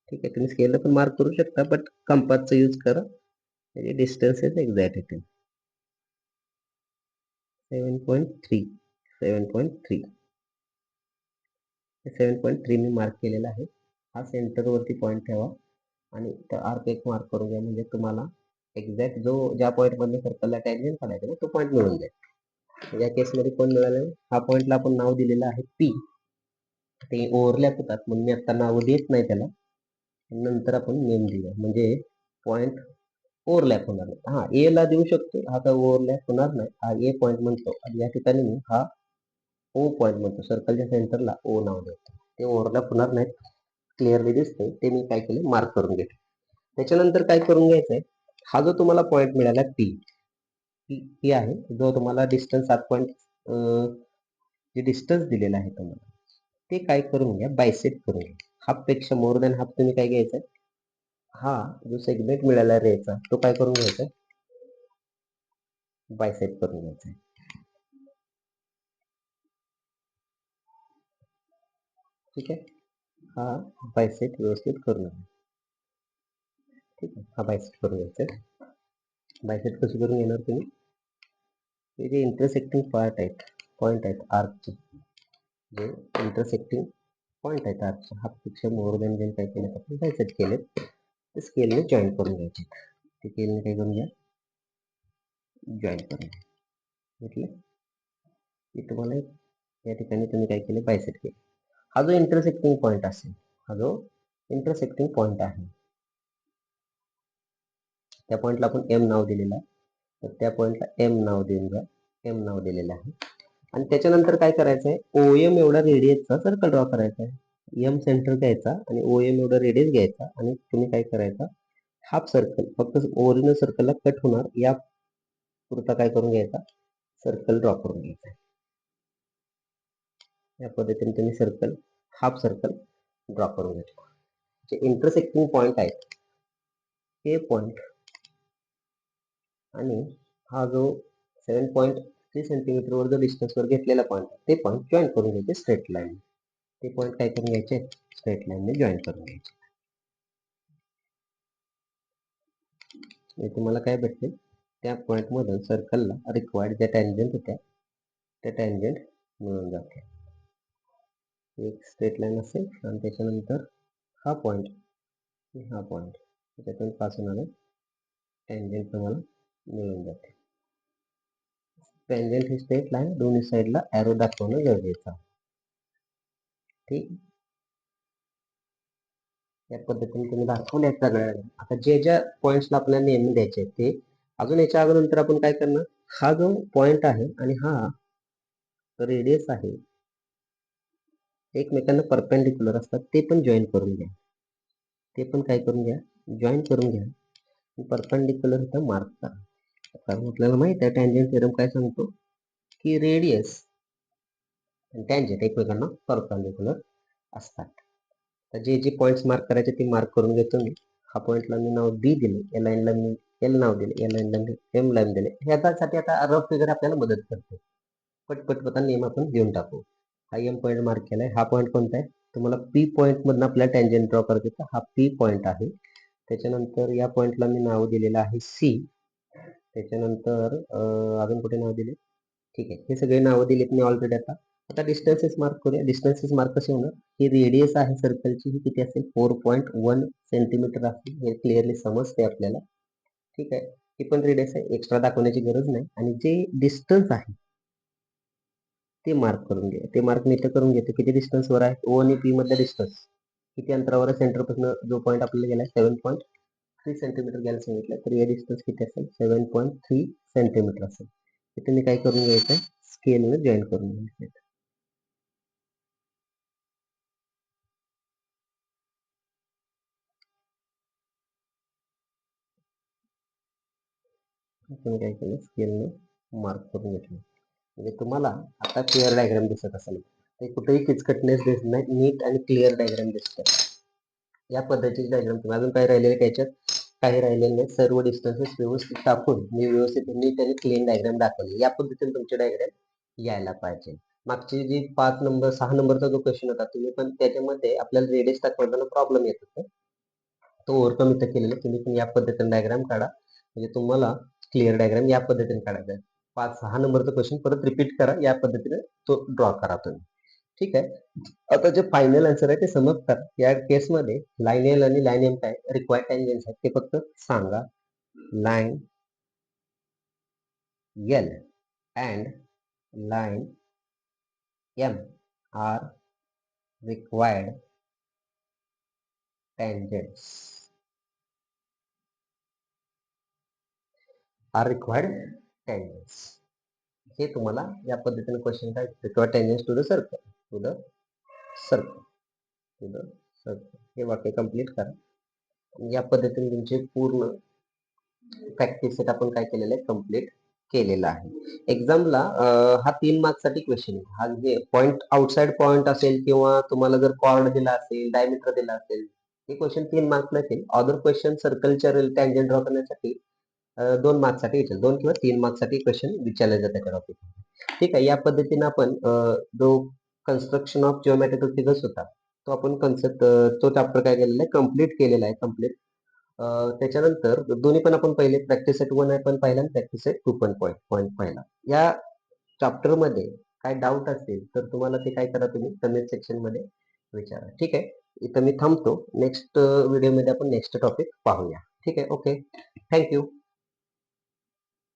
ठीक आहे, तुम्ही स्केलला पण मार्क करू शकता, बट कंपासचा यूज करा म्हणजे डिस्टन्स एक्झॅक्ट येते. 7.3 7.3 7.3 मी मार्क केलेला आहे. हा सेंटर वरती पॉईंट ठेवा आणि आर्क एक मार्क करून घ्या म्हणजे तुम्हाला एक्झॅक्ट जो ज्या पॉईंट मध्ये सर्कलला टॅन्जंट काढायचा तो पॉईंट मिळून जाईल. या केसमध्ये कोण मिळालं, हा पॉईंटला आपण नाव दिलेलं आहे पी. ते ओव्हरलॅप होतात म्हणून मी आता नाव देत नाही त्याला, नंतर आपण नेम देऊया म्हणजे पॉईंट ओव्हरलॅप होणार नाही. हा ए ला देऊ शकतो, हा काय ओव्हरलॅप होणार नाही. हा ए पॉईंट म्हणतो आणि या ठिकाणी मी हा ओ पॉईंट म्हणतो. सर्कलच्या सेंटरला ओ नाव देतो. ते ओव्हरलॅप होणार नाही, क्लिअरली दिसतंय. ते मी काय केलं, मार्क करून घेतो. त्याच्यानंतर काय करून घ्यायचंय, हा जो तुम्हाला पॉईंट मिळाला पी, ही आहे जो तुम्हाला डिस्टन्स 7 जे डिस्टन्स दिलेला आहे तुम्हाला, ते काय करून घ्या, बायसेक्ट करून घ्या. हाफ पेक्षा मोर दॅन हाफ तुम्ही काय घ्यायचं, हा जो सेगमेंट मिळाला रेचा तो काय करून घ्यायचा, बायसेक्ट करून घ्यायचा. ठीक आहे, हा बायसेक्ट व्यवस्थित करून घ्या. ठीक आहे, हा बायसेक्ट करून घ्यायचा. बायसेक्ट कशी करून घेणार तुम्ही, हे जे इंटरसेक्टिंग पार्ट आहेत, पॉईंट आहेत आर्कचे, जे इंटरसेक्टिंग पॉईंट आहेत आर्कचे, हाफ पेक्षा मोर दॅन जे काय केलं आपण बायसेक्ट केले, ते स्केलने जॉईन करून घ्यायचे. ते स्केलने काय करून घ्या, जॉईन करून घ्या. म्हटलं की तुम्हाला या ठिकाणी तुम्ही काय केले, बायसेक्ट केले. हा जो इंटरसेक्टिंग पॉईंट असेल, हा जो इंटरसेक्टिंग पॉईंट आहे, त्या पॉईंटला आपण एम नाव दिलेलं आहे. तर त्या पॉईंटला एम नाव देऊन घ्या, एम नाव दिलेलं आहे. आणि त्याच्यानंतर काय करायचं आहे, ओ एम एवढा रेडियसचा सर्कल ड्रॉ करायचा आहे. एम सेंटर घ्यायचा आणि ओ एम एवढा रेडियस घ्यायचा आणि तुम्ही काय करायचा, हाफ सर्कल फक्त ओरिजिनल सर्कलला कट होणार या पुरता काय करून घ्यायचा, सर्कल ड्रॉ करून घ्यायचा. या पद्धतीने तुम्ही सर्कल, हाफ सर्कल ड्रॉ करून घ्यायचा. जे इंटरसेक्टिंग पॉईंट आहेत हे पॉईंट आणि हा जो 7.3 सेंटीमीटर वर जो डिस्टन्स वर घेतलेला पॉईंट ते पॉईंट जॉईन करून घ्यायचे स्ट्रेट लाईन. ते पॉईंट काय करून घ्यायचे, स्ट्रेट लाईनने जॉईन करून घ्यायचे. तुम्हाला काय भेटते, त्या पॉईंट मधून सर्कलला रिक्वायर्ड ज्या टॅन्जंट होत्या त्या टॅन्जंट मिळून जाते. एक स्ट्रेट लाईन असेल आणि त्याच्यानंतर हा पॉईंट, हा पॉईंट त्याच्यातून पास होणारे टॅन्जंट तुम्हाला मिळून जाते. टॅन्जंट ही स्ट्रेट लाईन दोन्ही साईडला एरो दाखवणं गरजेचं आहे. ठीक, या पद्धतीने तुम्ही दाखवले सगळ्या. आता जे ज्या पॉईंट्सला आपल्याला नेहमी द्यायचे ते अजून याच्या अगोदर आपण काय करणार, हा जो पॉईंट आहे आणि हा रेडियस आहे एकमेकांना परपेंडिक्युलर असतात, ते पण जॉईन करून घ्या. ते पण काय करून घ्या, जॉईन करून घ्या. परपेंडिक्युलर इथं मार्क करा, कारण आपल्याला माहित आहे टॅन्जंट थेरम काय सांगतो की रेडियस आणि टॅन्जंट एकमेकांना परपेंडिक्युलर असतात. तर जे जे पॉईंट्स मार्क करायचे ते मार्क करून घेतो मी. हा पॉईंटला मी नाव बी दिले, या लाईनला मी एल नाव दिले, या लाईनला मी एम लाईन दिले. ह्याच्यासाठी आता रफ फिगर आपल्याला मदत करते. पटपट नेम आपण देऊन टाकू. हा एम पॉईंट मार्क केलाय. हा पॉईंट कोणता आहे, तुम्हाला पी पॉईंट मधून आपल्याला टॅन्जंट ड्रॉ करायचं तर हा पी पॉईंट आहे. त्याच्यानंतर या पॉईंटला मी नाव दिलेलं आहे सी. त्याच्यानंतर अजून कुठे नाव दिले, ठीक आहे, हे सगळे नावं दिलेत मी ऑलरेडी. आता डिस्टन्सेस मार्क करूया. डिस्टन्सेस मार्क कसे होणार, ही रेडियस आहे सर्कलची, ही किती असेल 4.1 सेंटीमीटर असेल, हे क्लिअरली समजते आपल्याला. ठीक आहे, ही पण रेडियस आहे, एक्स्ट्रा दाखवण्याची गरज नाही. आणि जे डिस्टन्स आहे ते मार्क करून घ्या. ते मार्क मी इथे करून घेतो. किती डिस्टन्स वर आहे, ओ आणि पी मधला डिस्टन्स किती अंतरावर आहे, सेंटर पासून जो पॉईंट आपल्याला गेला 7.3 सेंटीमीटर घ्यायला सांगितलं, तर या डिस्टन्स किती असेल, 7.3 सेंटीमीटर असेल. इथे मी काय करून घ्यायचं, स्केलने जॉईन करून घ्यायचे. तुम्ही काय केलं, स्केलने मार्क करून घेतलं. म्हणजे तुम्हाला आता क्लिअर डायग्राम दिसत असेल, ते कुठेही किचकटनेस दिसत नाही, नीट आणि क्लिअर डायग्राम दिसत. या पद्धतीची डायग्राम तुम्ही अजून काय राहिलेले त्याच्यात काही राहिलेले नाही, सर्व डिस्टन्सेस व्यवस्थित टाकून मी व्यवस्थित नीट आणि क्लीन डायग्राम दाखवली. या पद्धतीने तुमचे डायग्राम यायला पाहिजे. मागची जी 5 नंबर 6 नंबरचा जो क्वेश्चन होता, तुम्ही पण त्याच्यामध्ये आपल्याला रेडियस दाखवताना प्रॉब्लेम येत होता, तो ओव्हरकम इथं केलेला. तुम्ही पण या पद्धतीने डायग्राम काढा, म्हणजे तुम्हाला क्लिअर डायग्राम या पद्धतीने काढायचा आहे. 5-6 नंबरचा क्वेश्चन परत रिपीट करा, या पद्धतीने तो ड्रॉ करा तुम्ही. ठीक आहे. आता जे फायनल आन्सर आहे ते समजतात. या केसमध्ये लाईन एल आणि लाईन एम काय रिक्वायर्ड टँजन्स आहेत ते फक्त सांगा. Line L and line M are required tangents हे तुम्हाला या पद्धतीने क्वेश्चन काय required tangents to the circle to the circle हे वाक्य कंप्लीट करा. या पद्धतीने तुमचे पूर्ण प्रॅक्टिस सेट आपण काय केलेलं आहे, कंप्लीट केलेला आहे. एक्झामला हा 3 मार्क्ससाठी क्वेश्चन आहे. हा जे पॉइंट आउटसाइड पॉइंट असेल किंवा तुम्हाला जर कॉर्ड दिला असेल, डायमीटर दिला असेल, हे क्वेश्चन 3 मार्क्सला येतील. अदर क्वेश्चन सर्कलच्या टँजंट ड्रॉ करण्यासाठी 2 मार्क्ससाठी विचारले, 2 किंवा 3 मार्क्ससाठी क्वेश्चन विचारले जातात त्या टॉपिक. ठीक आहे. या पद्धतीने आपण जो कन्स्ट्रक्शन ऑफ जिओमेट्रिकल फिगर्स होता, तो आपण कन्सेप्ट तो चॅप्टर काय केलेला आहे, कंप्लीट केलेला आहे. त्याच्यानंतर दोन्ही पण आपण पहिले प्रॅक्टिस सेट 1 पण पाहिला आणि प्रॅक्टिस सेट 2 पण पॉईंट पाहिला. या चॅप्टर मध्ये काय डाऊट असेल तर तुम्हाला ते काय करा, तुम्ही कमेंट सेक्शन मध्ये विचारा. ठीक आहे. इथं मी थांबतो. नेक्स्ट व्हिडिओ मध्ये आपण नेक्स्ट टॉपिक पाहूया. ठीक आहे. ओके. थँक्यू.